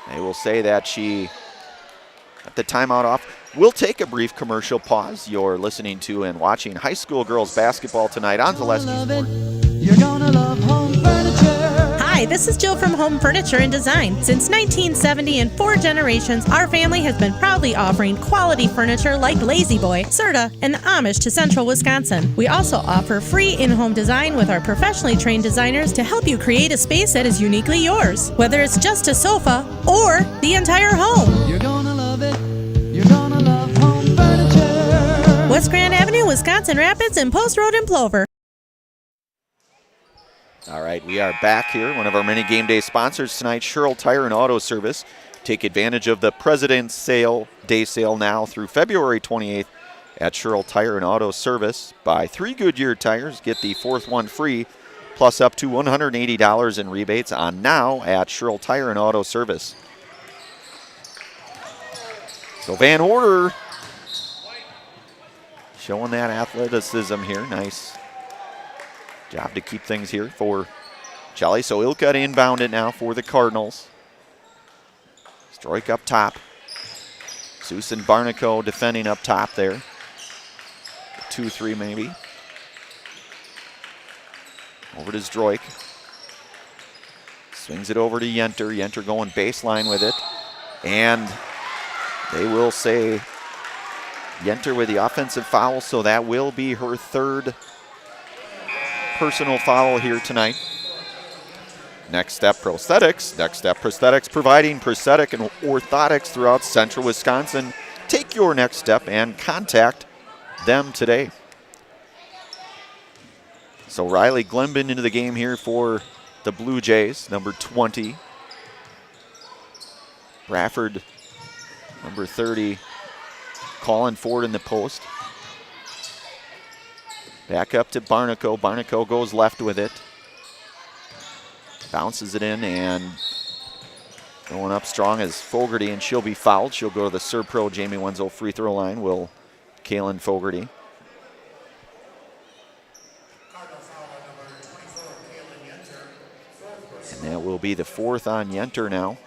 they will say that she got the timeout off. We'll take a brief commercial pause. You're listening to and watching high school girls basketball tonight on Zaleski Sport. You're gonna love home furniture. Hi, this is Jill from Home Furniture and Design. Since 1970 and 4 generations, our family has been proudly offering quality furniture like Lazy Boy, Serta, and Amish to Central Wisconsin. We also offer free in-home design with our professionally trained designers to help you create a space that is uniquely yours, whether it's just a sofa or the entire home. You're gonna love it. You're gonna love home furniture. West Grand Avenue, Wisconsin Rapids, and Post Road in Plover. All right, we are back here. One of our many game day sponsors tonight, Sherrill Tire and Auto Service. Take advantage of the President's Day sale now through February 28th at Sherrill Tire and Auto Service. Buy 3 Goodyear tires, get the 4th one free, plus up to $180 in rebates on now at Sherrill Tire and Auto Service. So Van Order showing that athleticism here. Nice job to keep things here for Pachelli. So Ilka to inbound it now for the Cardinals. Zdroik up top. Zeus and Barnico defending up top there. 2-3 maybe. Over to Zdroik. Swings it over to Yenter. Yenter going baseline with it. And they will say Yenter with the offensive foul, so that will be her third personal foul here tonight. Next Step Prosthetics. Next Step Prosthetics, providing prosthetic and orthotics throughout central Wisconsin. Take your next step and contact them today. So Riley Glenbin into the game here for the Blue Jays, number 20. Bradford, number 30, calling for it in the post. Back up to Barnaco. Barnaco goes left with it. Bounces it in and going up strong as Fogarty, and she'll be fouled. She'll go to the Serve Pro Jamie Wenzel free throw line, will Kaylin Fogarty. And that will be the fourth on Yenter now.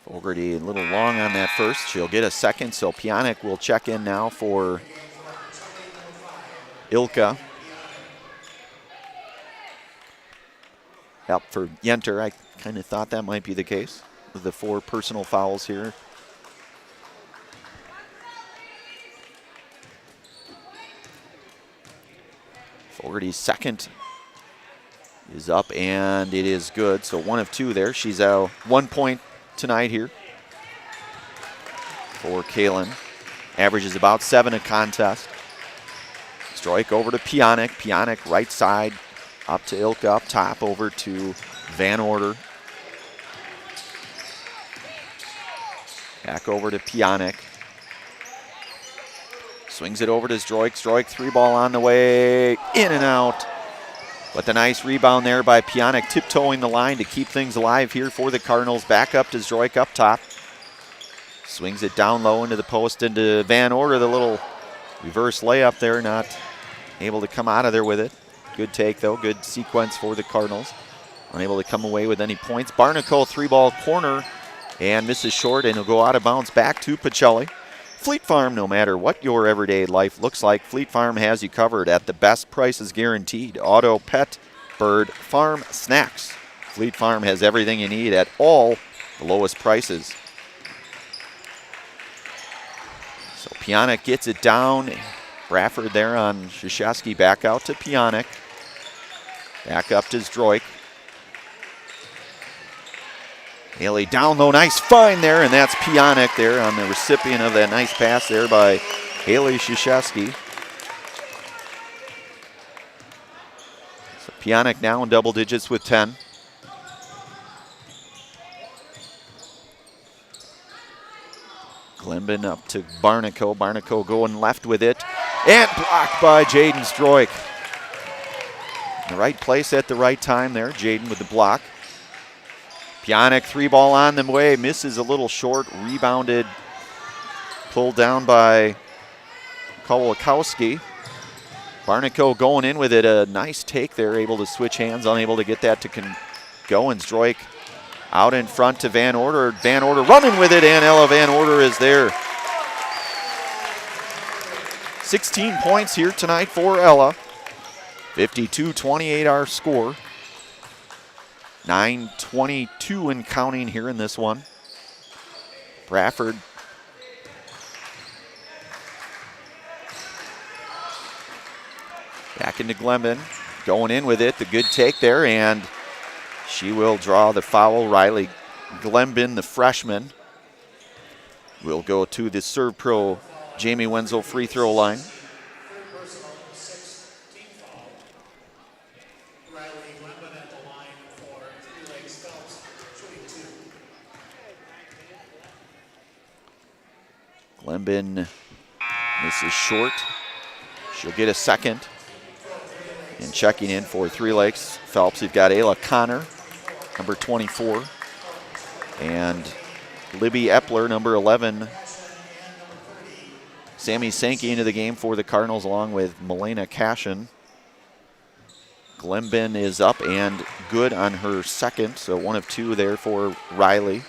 Fogarty a little long on that first. She'll get a second, so Pionic will check in now for Ilka. Yep, for Yenter, I kind of thought that might be the case with the 4 personal fouls here. Fogarty's second is up, and it is good. So 1 of 2 there. She's 1 point tonight here for Kaylin. Averages about 7 a contest. Strike over to Pionic. Pionic right side up to Ilka, up top over to Van Order. Back over to Pionic. Swings it over to Zdroik. Zdroik 3-ball on the way, in and out. But the nice rebound there by Pionic, tiptoeing the line to keep things alive here for the Cardinals. Back up to Zdroik up top. Swings it down low into the post, into Van Order. The little reverse layup there, not able to come out of there with it. Good take though, good sequence for the Cardinals. Unable to come away with any points. Barnacle 3-ball corner and misses short, and he'll go out of bounds back to Pachelli. Fleet Farm, no matter what your everyday life looks like, Fleet Farm has you covered at the best prices guaranteed. Auto, pet, bird, farm, snacks. Fleet Farm has everything you need at all the lowest prices. So Pionic gets it down. Bradford there on Krzyzewski, back out to Pionic. Back up to Zdroik. Haley down low, nice find there, and that's Pionic there on the recipient of that nice pass there by Haley Krzyzewski. So Pionic now in double digits with 10. Glenbin up to Barnaco. Barnaco going left with it, and blocked by Jaden Zdroik. In the right place at the right time there, Jaden with the block. Pionic 3-ball on the way, misses a little short, rebounded, pulled down by Kowalkowski. Barnaco going in with it, a nice take there, able to switch hands, unable to get that to go, and Zdroik out in front to Van Order. Van Order running with it, and Ella Van Order is there. 16 points here tonight for Ella. 52-28 our score. 9:22 and counting here in this one. Bradford back into Glenbin, going in with it, the good take there, and she will draw the foul. Riley Glenbin, the freshman, will go to the Serve Pro Jamie Wenzel free throw line. Glenbin misses short. She'll get a second. And checking in for Three Lakes Phelps, you've got Ayla Connor, number 24, and Libby Epler, number 11. Sammy Sankey into the game for the Cardinals, along with Milena Cashin. Glenbin is up and good on her second, so 1 of 2 there for Riley.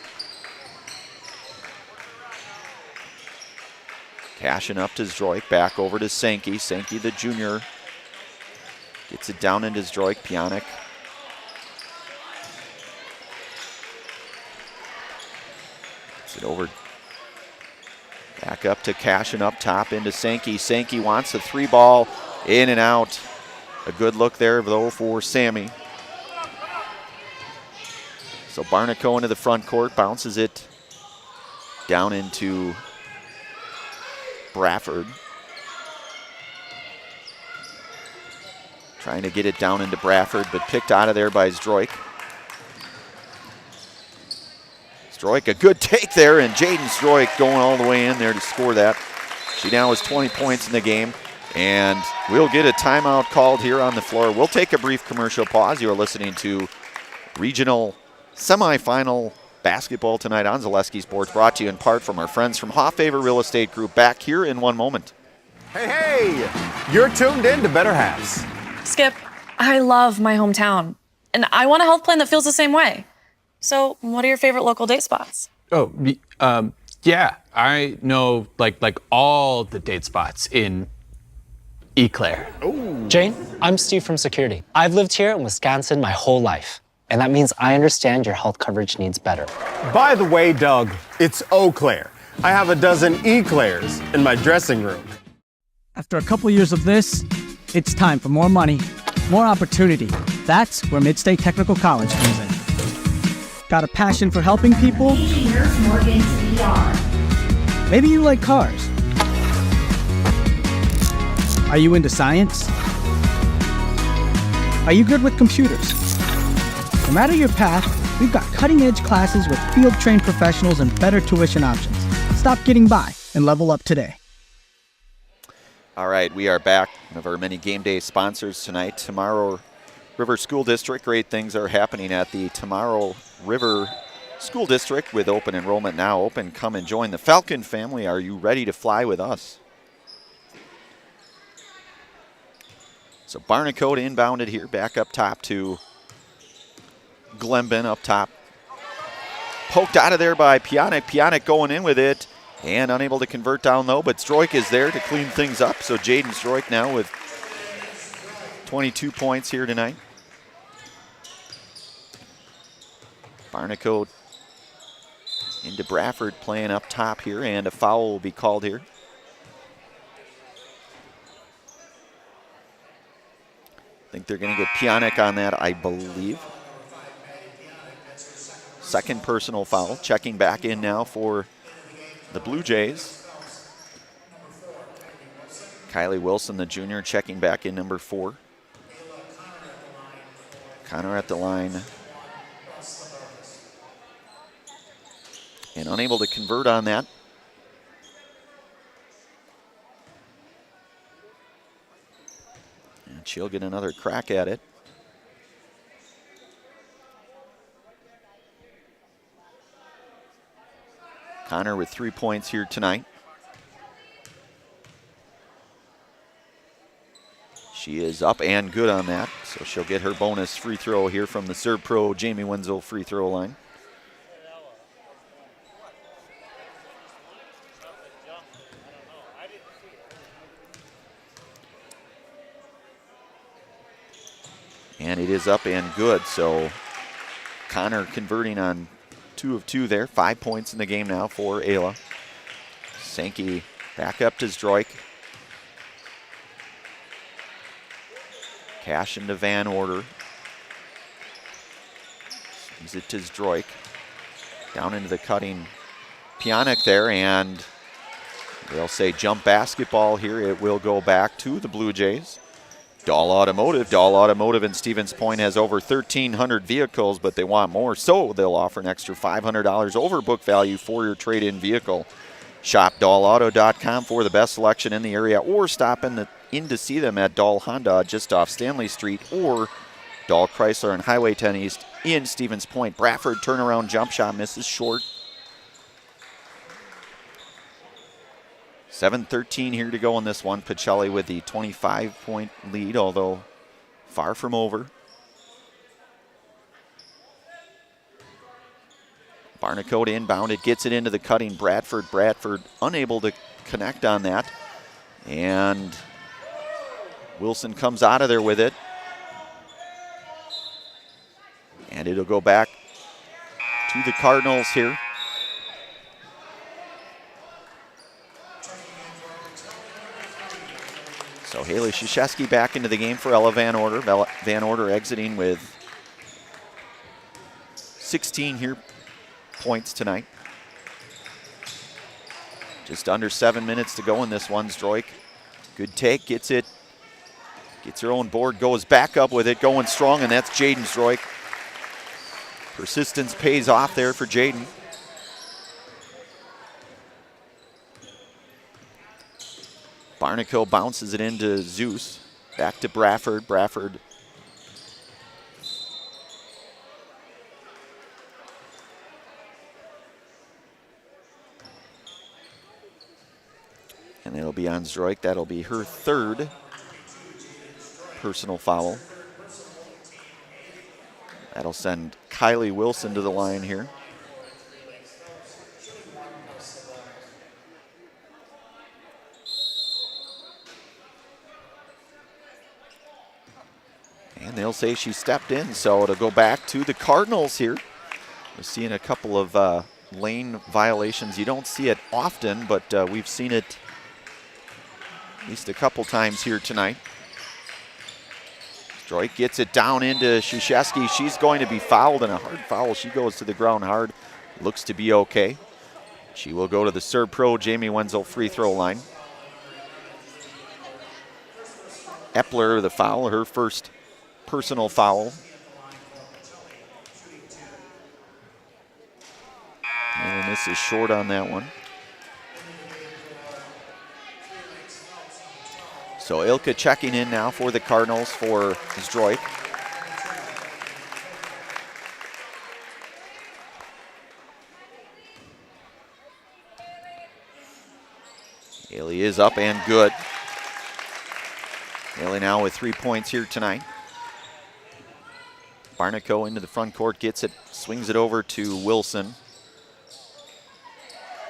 Cashing up to Zdroik, back over to Sankey. Sankey, the junior, gets it down into Zdroik. Pionic. Gets it over. Back up to Cashin up top into Sankey. Sankey wants the 3-ball, in and out. A good look there, though, for Sammy. So Barnaco into the front court, bounces it down into Bradford. Trying to get it down into Bradford, but picked out of there by Zdroik. Zdroik, a good take there, and Jaden Zdroik going all the way in there to score that. She now has 20 points in the game, and we'll get a timeout called here on the floor. We'll take a brief commercial pause. You are listening to regional semifinal basketball tonight on Zaleski Sports, brought to you in part from our friends from Hoffavor Real Estate Group. Back here in 1 moment. Hey, you're tuned in to Better Halves. Skip, I love my hometown, and I want a health plan that feels the same way. So, what are your favorite local date spots? Oh, yeah, I know like all the date spots in Eau Claire. Jane, I'm Steve from security. I've lived here in Wisconsin my whole life, and that means I understand your health coverage needs better. By the way, Doug, it's Eau Claire. I have a dozen Eclairs in my dressing room. After a couple years of this, it's time for more money, more opportunity. That's where Midstate Technical College comes in. Got a passion for helping people? Maybe you like cars. Are you into science? Are you good with computers? No matter your path, we've got cutting-edge classes with field-trained professionals and better tuition options. Stop getting by and level up today. All right, we are back. One of our many game day sponsors tonight. Tomorrow River School District. Great things are happening at the Tomorrow River School District with open enrollment now open. Come and join the Falcon family. Are you ready to fly with us? So Barnacote inbounded here, back up top to Glenbin up top. Poked out of there by Pionic. Pionic going in with it and unable to convert down low, but Zdroik is there to clean things up. So Jaden Zdroik now with 22 points here tonight. Barnacote into Bradford playing up top here, and a foul will be called here. I think they're going to get Pionic on that, I believe. Second personal foul. Checking back in now for the Blue Jays. Kylie Wilson, the junior, checking back in number 4. Connor at the line. And unable to convert on that. And she'll get another crack at it. Connor with 3 points here tonight. She is up and good on that, so she'll get her bonus free throw here from the Serve Pro Jamie Wenzel free throw line. And it is up and good, so Connor converting on 2 of 2 there. 5 points in the game now for Ayla. Sankey back up to Zdroik. Cash into Van Order. Sends it to Zdroik. Down into the cutting Pionic there, and they'll say jump basketball here. It will go back to the Blue Jays. Dahl Automotive. Dahl Automotive in Stevens Point has over 1,300 vehicles, but they want more, so they'll offer an extra $500 over book value for your trade-in vehicle. Shop DahlAuto.com for the best selection in the area, or stop in to see them at Dahl Honda just off Stanley Street, or Dahl Chrysler on Highway 10 East in Stevens Point. Bradford turnaround jump shot misses short. 7:13 here to go in this one. Pachelli with the 25-point lead, although far from over. Barnacote inbound, it gets it into the cutting Bradford. Bradford unable to connect on that. And Wilson comes out of there with it. And it'll go back to the Cardinals here. So Haley Krzyzewski back into the game for Ella Van Order. Van Order exiting with 16 here points tonight. Just under 7 minutes to go in this one. Stroik, good take, gets it, gets her own board, goes back up with it, going strong, and that's Jaden Stroik. Persistence pays off there for Jaden. Barnacle bounces it into Zeus. Back to Bradford. Bradford and it'll be on Stroik. That'll be her third personal foul. That'll send Kylie Wilson to the line here. And they'll say she stepped in, so it'll go back to the Cardinals here. We're seeing a couple of lane violations. You don't see it often, but we've seen it at least a couple times here tonight. Stroik gets it down into Krzyzewski. She's going to be fouled, and a hard foul. She goes to the ground hard. Looks to be okay. She will go to the Serb Pro Jamie Wenzel free throw line. Epler the foul, her first personal foul. And this is short on that one. So Ilka checking in now for the Cardinals for Stroik. Haley is up and good. Haley now with 3 points here tonight. Barnaco into the front court, gets it, swings it over to Wilson.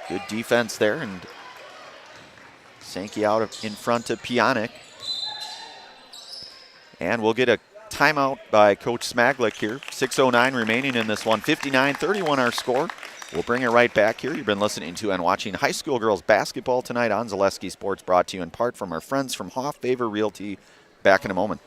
Good defense there, and Sankey out in front of Pionic. And we'll get a timeout by Coach Smaglik here. 6:09 remaining in this one. 59-31 our score. We'll bring it right back here. You've been listening to and watching high school girls basketball tonight on Zaleski Sports, brought to you in part from our friends from Hoff Favor Realty. Back in a moment.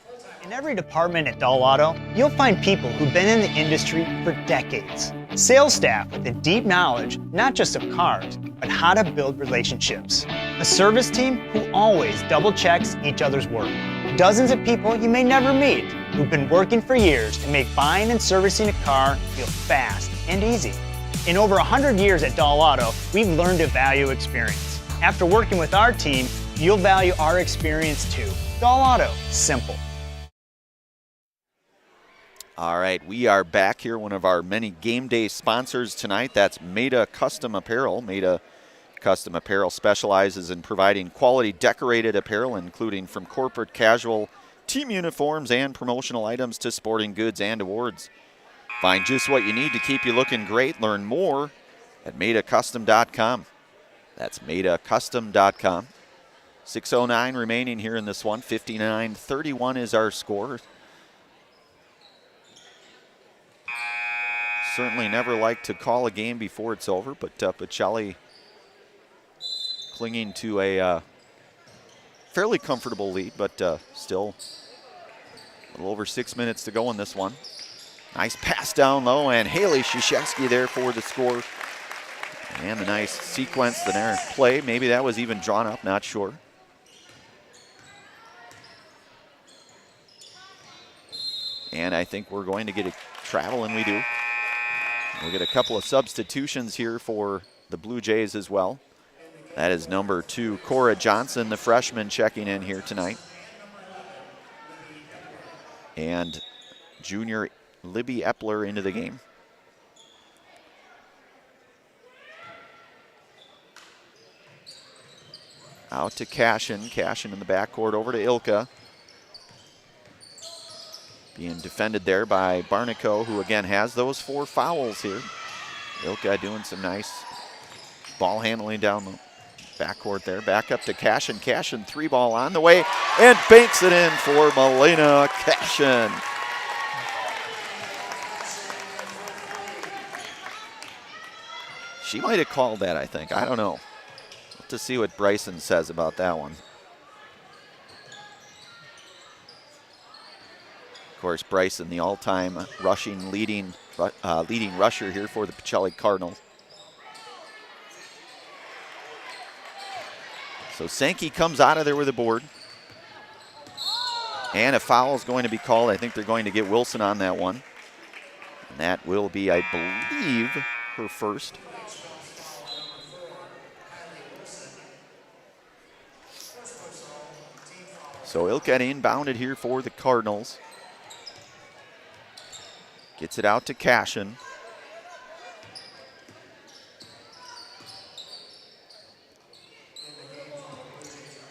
In every department at Dahl Auto, you'll find people who've been in the industry for decades. Sales staff with a deep knowledge, not just of cars, but how to build relationships. A service team who always double checks each other's work. Dozens of people you may never meet who've been working for years to make buying and servicing a car feel fast and easy. In over 100 years at Dahl Auto, we've learned to value experience. After working with our team, you'll value our experience too. Dahl Auto, simple. All right, we are back here. One of our many game day sponsors tonight, that's Maida Custom Apparel. Maida Custom Apparel specializes in providing quality decorated apparel, including from corporate casual, team uniforms, and promotional items to sporting goods and awards. Find just what you need to keep you looking great. Learn more at MaidaCustom.com. That's MaidaCustom.com. 6:09 remaining here in this one. 59-31 is our score. Certainly never like to call a game before it's over, but Pachelli clinging to a fairly comfortable lead, but still a little over 6 minutes to go in this one. Nice pass down low, and Haley Krzyzewski there for the score. And a nice sequence, the there play. Maybe that was even drawn up, not sure. And I think we're going to get a travel, and we do. We'll get a couple of substitutions here for the Blue Jays as well. That is number 2, Cora Johnson, the freshman, checking in here tonight. And junior Libby Epler into the game. Out to Cashin. Cashin in the backcourt over to Ilka. Being defended there by Barnico, who again has those 4 fouls here. Ilka doing some nice ball handling down the backcourt there. Back up to Cashin. Cashin 3-ball on the way and banks it in for Milena Cashin. She might have called that, I think. I don't know. We'll have to see what Bryson says about that one. Of course, Bryson, the all-time rushing leading rusher here for the Pacelli Cardinals. So Sankey comes out of there with a board. And a foul is going to be called. I think they're going to get Wilson on that one. And that will be, I believe, her first. So Ilka inbounded here for the Cardinals. Gets it out to Cashin.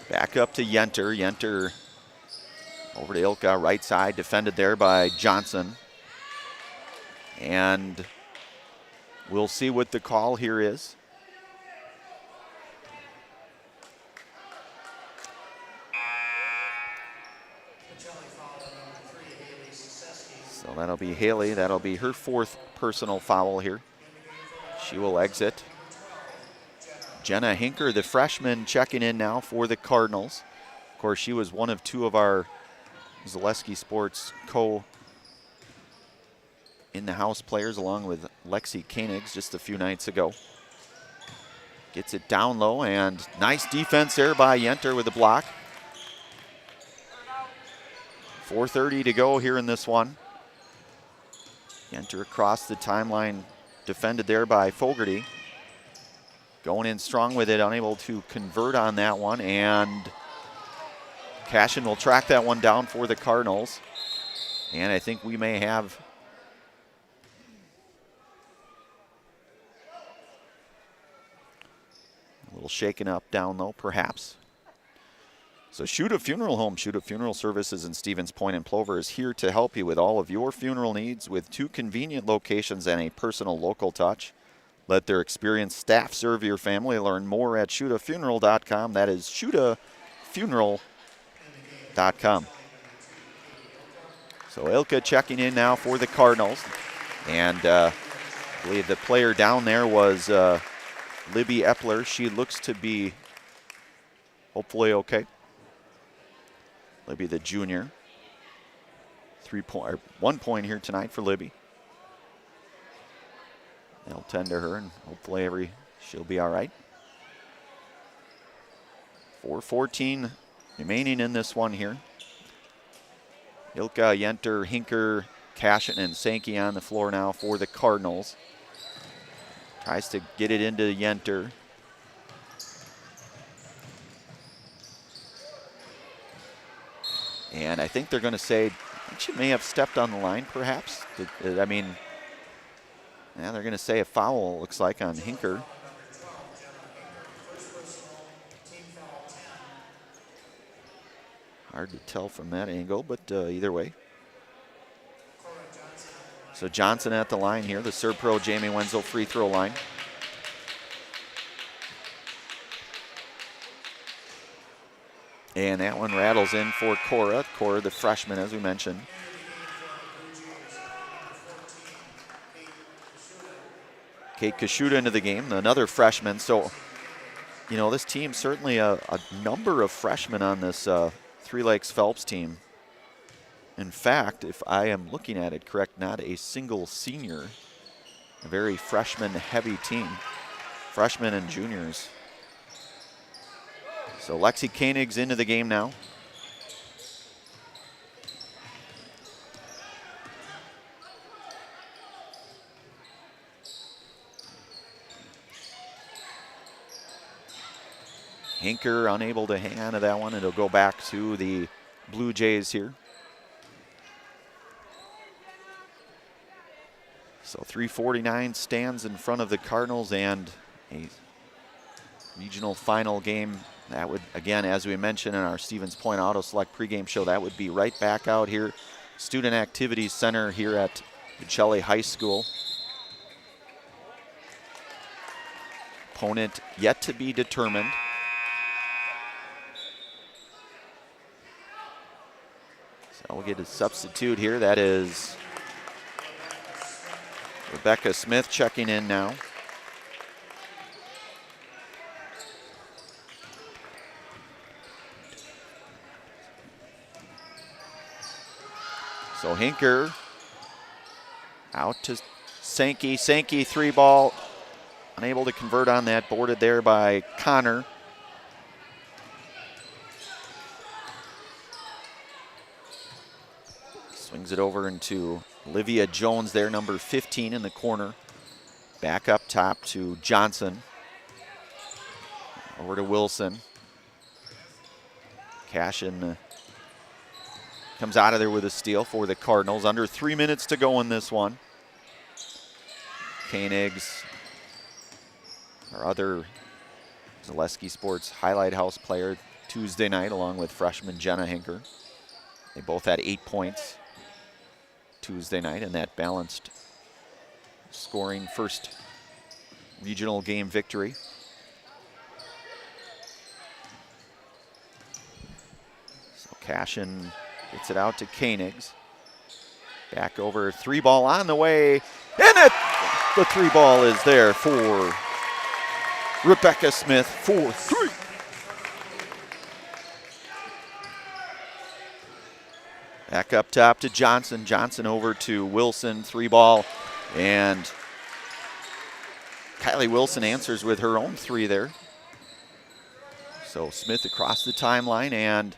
Back up to Yenter. Yenter over to Ilka, right side, defended there by Johnson. And we'll see what the call here is. So that'll be Haley. That'll be her 4th personal foul here. She will exit. Jenna Hinker, the freshman, checking in now for the Cardinals. Of course, she was one of 2 of our Zaleski Sports in-the-house players, along with Lexi Koenigs just a few nights ago. Gets it down low, and nice defense there by Yenter with the block. 4:30 to go here in this one. Yenter across the timeline, defended there by Fogarty. Going in strong with it, unable to convert on that one, and Cashin will track that one down for the Cardinals. And I think we may have a little shaken up down low, perhaps. So Shuda Funeral Home, Shuda Funeral Services in Stevens Point and Plover is here to help you with all of your funeral needs with 2 convenient locations and a personal local touch. Let their experienced staff serve your family. Learn more at shudafuneral.com. That is shudafuneral.com. So Ilka checking in now for the Cardinals. And I believe the player down there was Libby Epler. She looks to be hopefully okay. Libby, the junior. 1 point here tonight for Libby. They'll tend to her, and hopefully she'll be all right. 4:14 remaining in this one here. Ilka, Yenter, Hinker, Cashin, and Sankey on the floor now for the Cardinals. Tries to get it into Yenter. And I think they're going to say, she may have stepped on the line, perhaps. I mean, yeah, they're going to say a foul, looks like, on Hinker. Hard to tell from that angle, but either way. So Johnson at the line here, the Serb Pro Jamie Wenzel free throw line. And that one rattles in for Cora. Cora, the freshman, as we mentioned. Kate Kashuda into the game, another freshman. So, you know, this team, certainly a number of freshmen on this Three Lakes Phelps team. In fact, if I am looking at it correct, not a single senior. A very freshman-heavy team. Freshmen and juniors. So Lexi Koenig's into the game now. Hinker unable to hang on to that one. It'll go back to the Blue Jays here. So 3:49 stands in front of the Cardinals, and a regional final game. That would, again, as we mentioned in our Stevens Point Auto Select pregame show, that would be right back out here Student Activities Center here at Pachelli High School. Opponent yet to be determined. So we'll get a substitute here. That is Rebecca Smith checking in now. So Hinker out to Sankey. Sankey 3-ball. Unable to convert on that. Boarded there by Connor. Swings it over into Olivia Jones there, number 15 in the corner. Back up top to Johnson. Over to Wilson. Cashin comes out of there with a steal for the Cardinals. Under 3 minutes to go in this one. Koenigs, our other Zaleski Sports Highlight House player Tuesday night, along with freshman Jenna Hinker. They both had 8 points Tuesday night in that balanced scoring first regional game victory. So Cashin gets it out to Koenigs. Back over, 3-ball on the way. And the 3-ball is there for Rebecca Smith for 3. Back up top to Johnson. Johnson over to Wilson, 3-ball. And Kylie Wilson answers with her own 3 there. So Smith across the timeline, and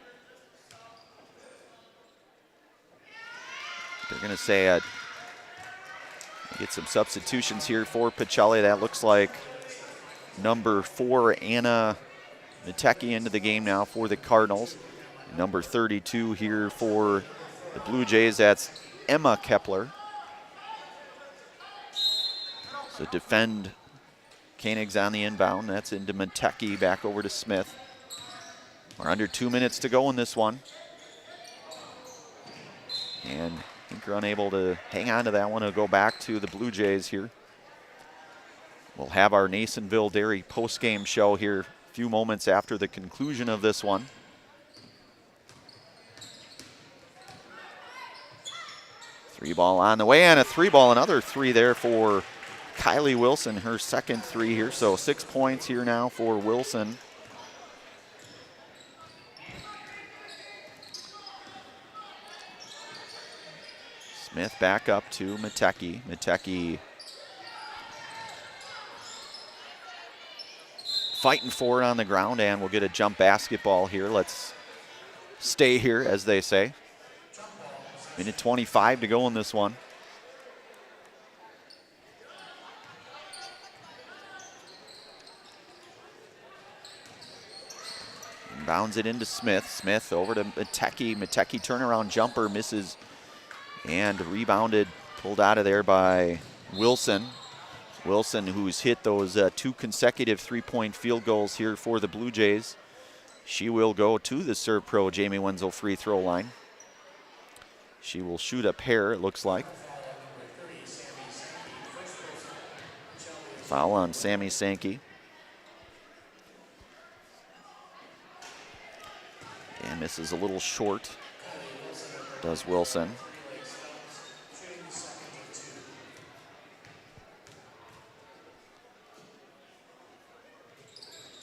they're going to say get some substitutions here for Pachelli. That looks like number 4, Anna Mitecki, into the game now for the Cardinals. Number 32 here for the Blue Jays, that's Emma Kepler. So defend Koenigs on the inbound. That's into Mitecki, back over to Smith. We're under 2 minutes to go in this one. And Hinker unable to hang on to that one. It'll go back to the Blue Jays here. We'll have our Nasonville Dairy post-game show here a few moments after the conclusion of this one. Three-ball on the way, and a 3-ball, another 3 there for Kylie Wilson, her second 3 here. So 6 points here now for Wilson. Smith back up to Mitecki. Mitecki fighting for it on the ground, and we'll get a jump basketball here. Let's stay here, as they say. Minute 25 to go in this one. Bounds it into Smith. Smith over to Mitecki. Mitecki turnaround jumper misses, and rebounded, pulled out of there by Wilson. Wilson, who's hit those 2 consecutive 3-point field goals here for the Blue Jays. She will go to the Serve Pro Jamie Wenzel free throw line. She will shoot a pair, it looks like. Foul on Sammy Sankey. And misses a little short, does Wilson.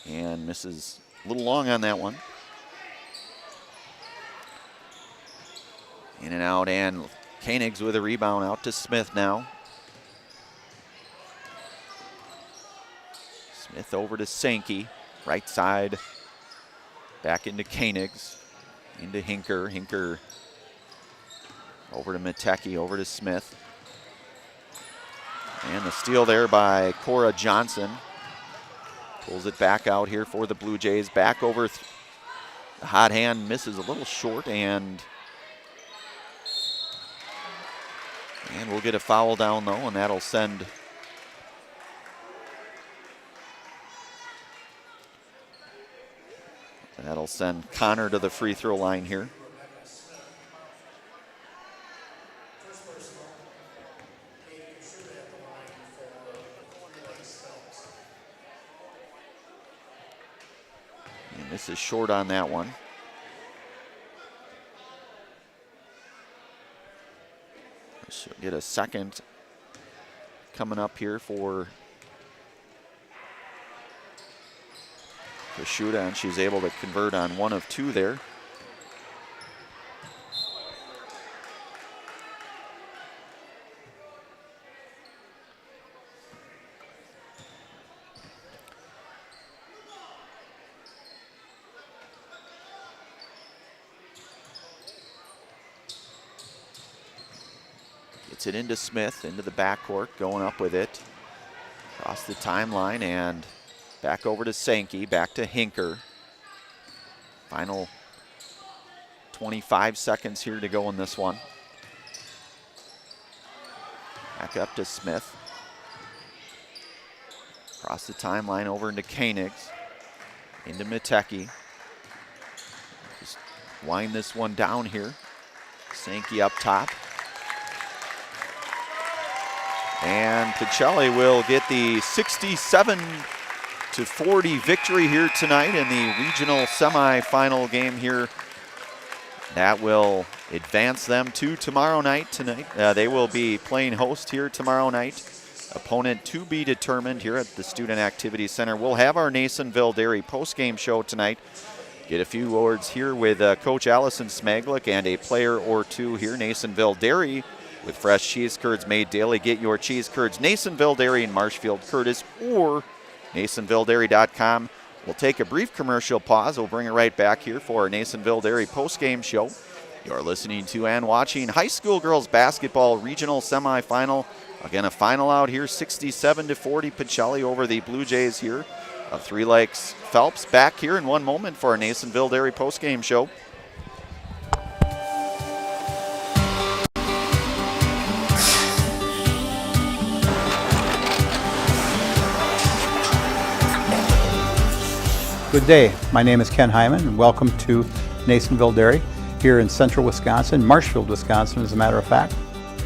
And misses a little long on that one. In and out, and Koenigs with a rebound out to Smith now. Smith over to Sankey, right side. Back into Koenigs, into Hinker. Hinker over to Mitecki, over to Smith. And the steal there by Cora Johnson. Pulls it back out here for the Blue Jays. Back over, the hot hand misses a little short, and we'll get a foul down though, and that'll send Connor to the free throw line here. Misses short on that one. She'll get a second coming up here for Kashuda, and she's able to convert on 1 of 2 there. Gets it into Smith, into the backcourt, going up with it. Across the timeline and back over to Sankey, back to Hinker. Final 25 seconds here to go in this one. Back up to Smith. Across the timeline over into Koenigs. Into Matecki. Just wind this one down here. Sankey up top. And Pachelli will get the 67-40 victory here tonight in the regional semifinal game here. That will advance them to tomorrow night. They will be playing host here tomorrow night. Opponent to be determined here at the Student Activity Center. We'll have our Nasonville Dairy postgame show tonight. Get a few words here with Coach Allison Smaglik and a player or two here. Nasonville Dairy with fresh cheese curds made daily. Get your cheese curds, Nasonville Dairy in Marshfield Curtis or NasonvilleDairy.com. We'll take a brief commercial pause. We'll bring it right back here for our Nasonville Dairy postgame show. You're listening to and watching high school girls basketball regional semifinal. Again, a final out here, 67-40 Pachelli over the Blue Jays here of Three Lakes Phelps. Back here in one moment for our Nasonville Dairy postgame show. Good day. My name is Ken Hyman, and welcome to Nasonville Dairy here in central Wisconsin, Marshfield, Wisconsin, as a matter of fact.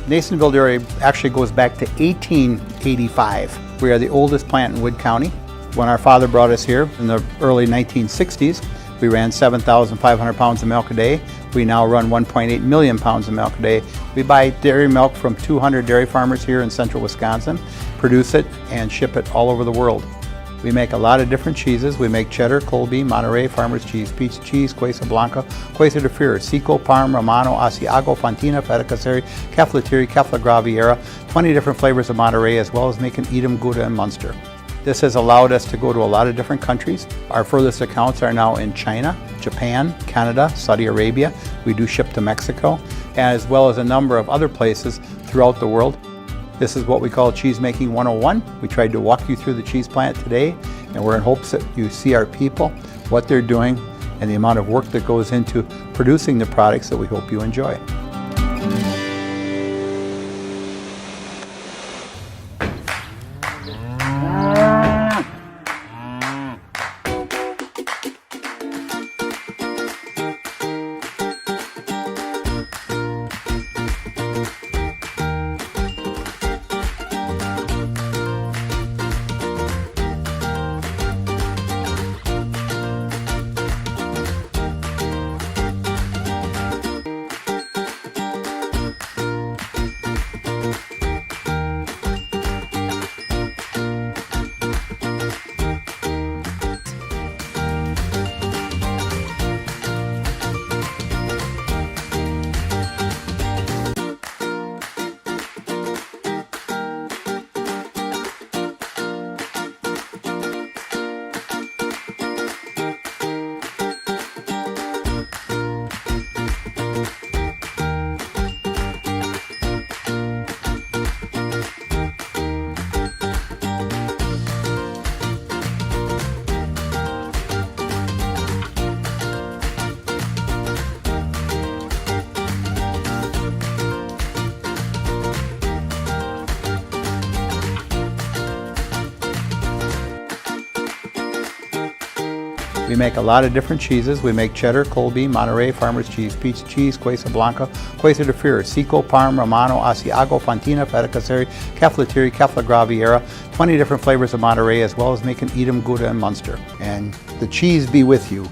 Nasonville Dairy actually goes back to 1885. We are the oldest plant in Wood County. When our father brought us here in the early 1960s, we ran 7,500 pounds of milk a day. We now run 1.8 million pounds of milk a day. We buy dairy milk from 200 dairy farmers here in central Wisconsin, produce it, and ship it all over the world. We make a lot of different cheeses. We make cheddar, Colby, Monterey, Farmer's Cheese, Peach Cheese, Quesa Blanca, Quesa de Fury, Seco, Parm, Romano, Asiago, Fontina, Feta Caseri, Keflatiri, Kefla Graviera, 20 different flavors of Monterey, as well as making Edam, Gouda, and Munster. This has allowed us to go to a lot of different countries. Our furthest accounts are now in China, Japan, Canada, Saudi Arabia. We do ship to Mexico, as well as a number of other places throughout the world. This is what we call Cheese Making 101. We tried to walk you through the cheese plant today, and we're in hopes that you see our people, what they're doing, and the amount of work that goes into producing the products that we hope you enjoy. We make a lot of different cheeses. We make cheddar, Colby, Monterey, Farmer's Cheese, Pizza Cheese, Quesa Blanca, Quesa de Freire, Seco, Parm, Romano, Asiago, Fontina, Feta Caseri, Caflateri, Cafla Graviera, 20 different flavors of Monterey, as well as making Edam, Gouda, and Munster. And the cheese be with you.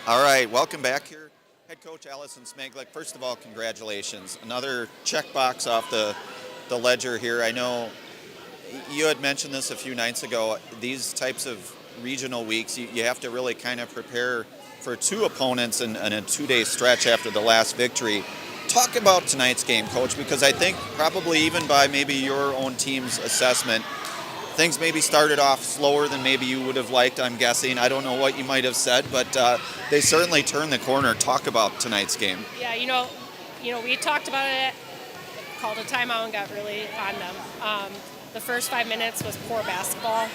All right, welcome back here. Head coach Allison Smaglick, first of all, congratulations. Another checkbox off the ledger here. I know you had mentioned this a few nights ago. These types of regional weeks, you have to really kind of prepare for two opponents in a two-day stretch after the last victory. Talk about tonight's game, Coach, because I think probably even by maybe your own team's assessment, things maybe started off slower than maybe you would have liked, I'm guessing. I don't know what you might have said, but they certainly turned the corner. Talk about tonight's game. Yeah, you know, we talked about it, called a timeout and got really on them. The first 5 minutes was poor basketball,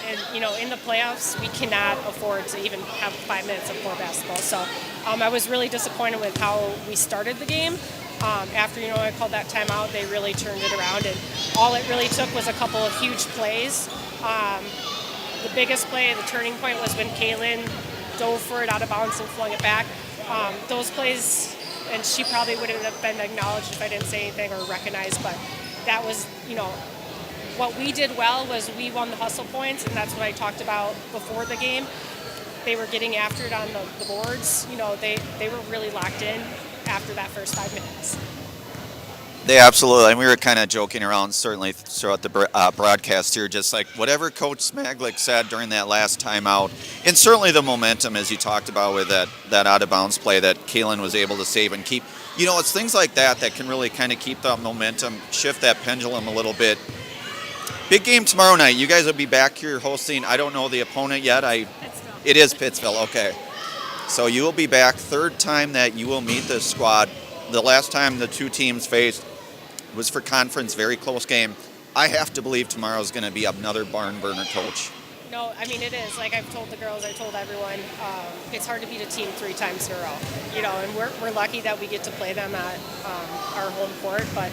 and in the playoffs we cannot afford to even have 5 minutes of poor basketball. So I was really disappointed with how we started the game. After I called that timeout, they really turned it around, and all it really took was a couple of huge plays. The biggest play, the turning point, was when Kaylin dove for it out of bounds and flung it back. Those plays, and she probably wouldn't have been acknowledged if I didn't say anything or recognized, but that was, what we did well was we won the hustle points, and that's what I talked about before the game. They were getting after it on the boards. They were really locked in after that first 5 minutes. They absolutely, and we were kind of joking around certainly throughout the broadcast here, just like whatever Coach Smaglick said during that last timeout, and certainly the momentum, as you talked about with that out-of-bounds play that Kaylin was able to save and keep. It's things like that can really kind of keep that momentum, shift that pendulum a little bit. Big game tomorrow night. You guys will be back here hosting, I don't know the opponent yet. Pittsville. It is Pittsville, okay. So you will be back, third time that you will meet this squad. The last time the two teams faced was for conference, very close game. I have to believe tomorrow's going to be another barn burner, Coach. No, I mean, it is. Like I've told the girls, I told everyone, it's hard to beat a team 3 times in a row. And we're lucky that we get to play them at our home court. But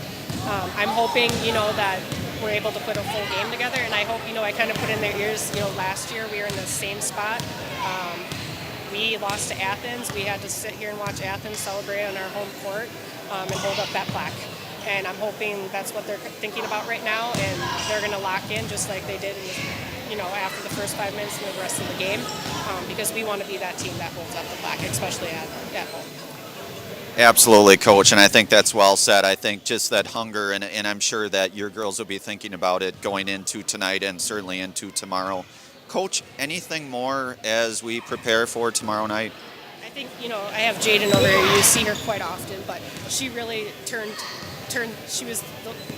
I'm hoping, that were able to put a full game together. And I hope, I kind of put in their ears, last year we were in the same spot. We lost to Athens. We had to sit here and watch Athens celebrate on our home court and hold up that plaque. And I'm hoping that's what they're thinking about right now, and they're going to lock in just like they did after the first 5 minutes and the rest of the game, because we want to be that team that holds up the plaque, especially at home. Absolutely, Coach, and I think that's well said. I think just that hunger, and I'm sure that your girls will be thinking about it going into tonight and certainly into tomorrow. Coach, anything more as we prepare for tomorrow night? I think, I have Jaden over here. You see her quite often, but she really she was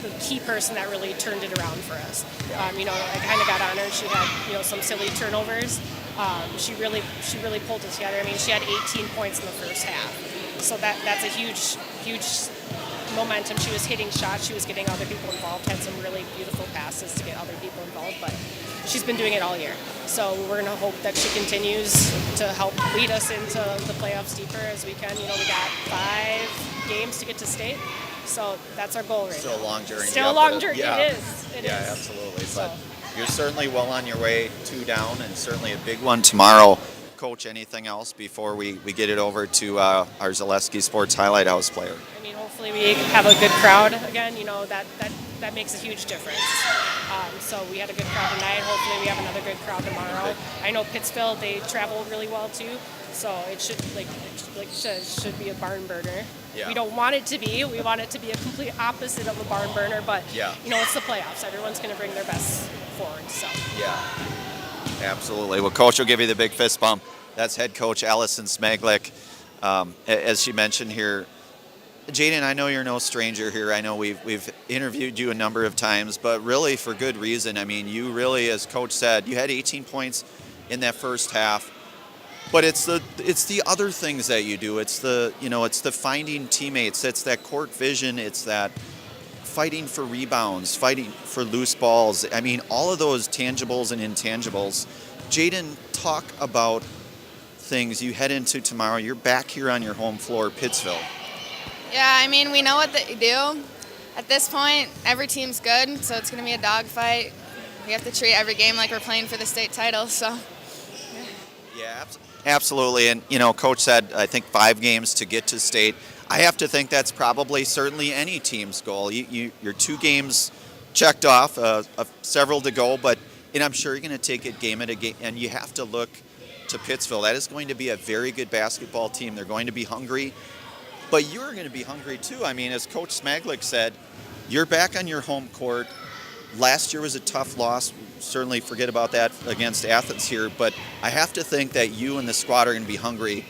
the key person that really turned it around for us. I kind of got on her. She had, some silly turnovers. She really pulled it together. I mean, she had 18 points in the first half. So that's a huge momentum. She was hitting shots. She was getting other people involved, had some really beautiful passes to get other people involved, but she's been doing it all year. So we're going to hope that she continues to help lead us into the playoffs deeper as we can. We got 5 games to get to state. So that's our goal right now. Still a long journey. Still a long journey. Yeah. It is. It is. Absolutely. But you're certainly well on your way 2 down, and certainly a big one tomorrow. Coach, anything else before we get it over to our Zaleski Sports Highlight House player? I mean, hopefully we have a good crowd again. That makes a huge difference. So we had a good crowd tonight. Hopefully we have another good crowd tomorrow. I know Pittsfield, they travel really well too. So it should should be a barn burner. Yeah. We don't want it to be. We want it to be a complete opposite of a barn burner. But it's the playoffs. Everyone's going to bring their best forward. So Absolutely. Well, Coach will give you the big fist bump. That's head coach Allison Smaglick. As she mentioned here, Jaden, I know you're no stranger here. I know we've interviewed you a number of times, but really for good reason. I mean, you really, as Coach said, you had 18 points in that first half. But it's the other things that you do. It's the finding teammates. It's that court vision. It's that fighting for rebounds, fighting for loose balls. I mean, all of those tangibles and intangibles. Jaden, talk about things you head into tomorrow. You're back here on your home floor, Pittsfield. Yeah, I mean, we know what they do. At this point, every team's good, so it's going to be a dogfight. We have to treat every game like we're playing for the state title, so. Yeah, absolutely. And, Coach said, I think 5 games to get to state. I have to think that's probably certainly any team's goal. Your 2 games checked off, several to go, and I'm sure you're going to take it game at a game, and you have to look to Pittsfield. That is going to be a very good basketball team. They're going to be hungry, but you're going to be hungry too. I mean, as Coach Smaglick said, you're back on your home court. Last year was a tough loss. Certainly forget about that against Athens here, but I have to think that you and the squad are going to be hungry.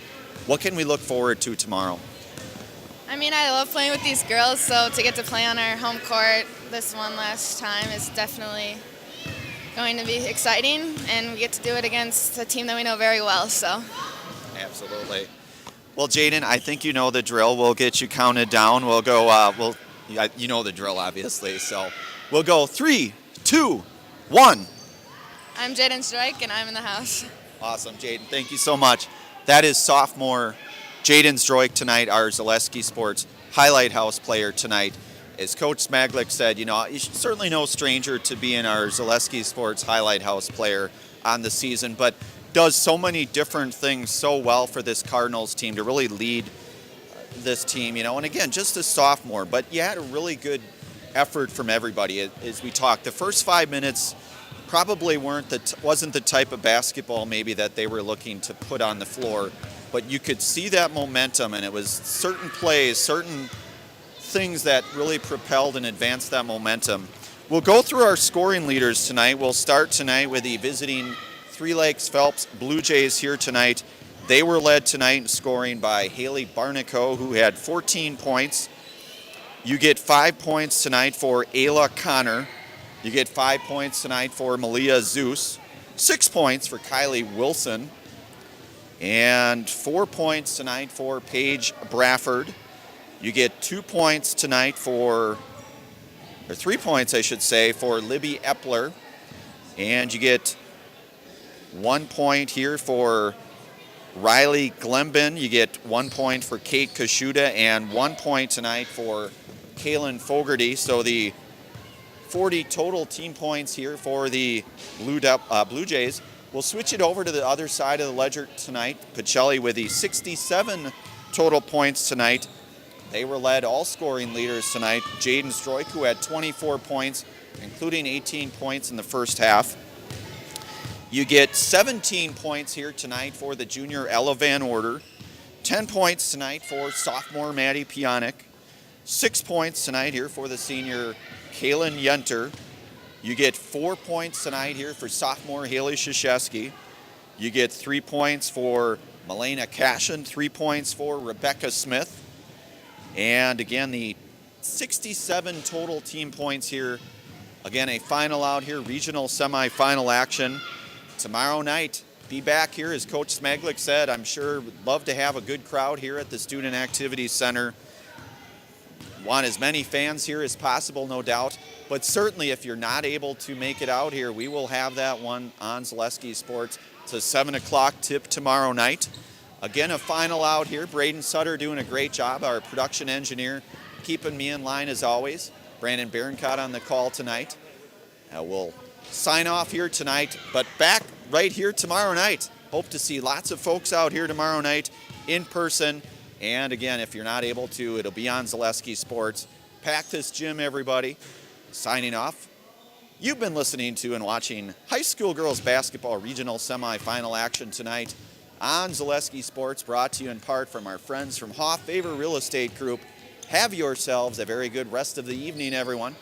What can we look forward to tomorrow? I mean, I love playing with these girls, so to get to play on our home court this one last time is definitely going to be exciting, and we get to do it against a team that we know very well, so. Absolutely. Well, Jaden, I think you know the drill. We'll get you counted down. We'll go, you know the drill, obviously, so we'll go 3, 2, 1. I'm Jaden Strike, and I'm in the house. Awesome, Jaden. Thank you so much. That is sophomore Jaden Stroik tonight, our Zaleski Sports Highlight House player tonight. As Coach Smaglick said, he's certainly no stranger to being our Zaleski Sports Highlight House player on the season, but does so many different things so well for this Cardinals team to really lead this team, and again, just a sophomore, but you had a really good effort from everybody. As we talked, the first 5 minutes probably wasn't the type of basketball maybe that they were looking to put on the floor, but you could see that momentum, and it was certain plays, certain things that really propelled and advanced that momentum. We'll go through our scoring leaders tonight. We'll start tonight with the visiting Three Lakes Phelps Blue Jays here tonight. They were led tonight in scoring by Haley Barnico, who had 14 points. You get 5 points tonight for Ayla Connor. You get 5 points tonight for Malia Zeus. 6 points for Kylie Wilson. And 4 points tonight for Paige Brafford. You get 2 points tonight or 3 points, I should say, for Libby Epler. And you get 1 point here for Riley Glenbin. You get 1 point for Kate Kashuda and 1 point tonight for Kaylin Fogarty. So the 40 total team points here for the Blue Jays. We'll switch it over to the other side of the ledger tonight. Pachelli with the 67 total points tonight. They were led all scoring leaders tonight. Jaden Stroik, who had 24 points, including 18 points in the first half. You get 17 points here tonight for the junior Ella Van Order. 10 points tonight for sophomore Maddie Pionic. 6 points tonight here for the senior Kaylin Yenter. You get 4 points tonight here for sophomore Haley Krzyzewski. You get 3 points for Milena Cashin, 3 points for Rebecca Smith. And again, the 67 total team points here. Again, a final out here, regional semifinal action. Tomorrow night, be back here, as Coach Smaglik said. I'm sure would love to have a good crowd here at the Student Activities Center. Want as many fans here as possible, no doubt. But certainly if you're not able to make it out here, we will have that one on Zaleski Sports. It's a 7 o'clock tip tomorrow night. Again, a final out here. Braden Sutter doing a great job, our production engineer, keeping me in line as always. Brandon Berencott on the call tonight. We'll sign off here tonight, but back right here tomorrow night. Hope to see lots of folks out here tomorrow night in person. And again, if you're not able to, it'll be on Zaleski Sports. Pack this gym, everybody. Signing off. You've been listening to and watching high school girls basketball regional semifinal action tonight on Zaleski Sports, brought to you in part from our friends from Hoff Favor Real Estate Group. Have yourselves a very good rest of the evening, everyone.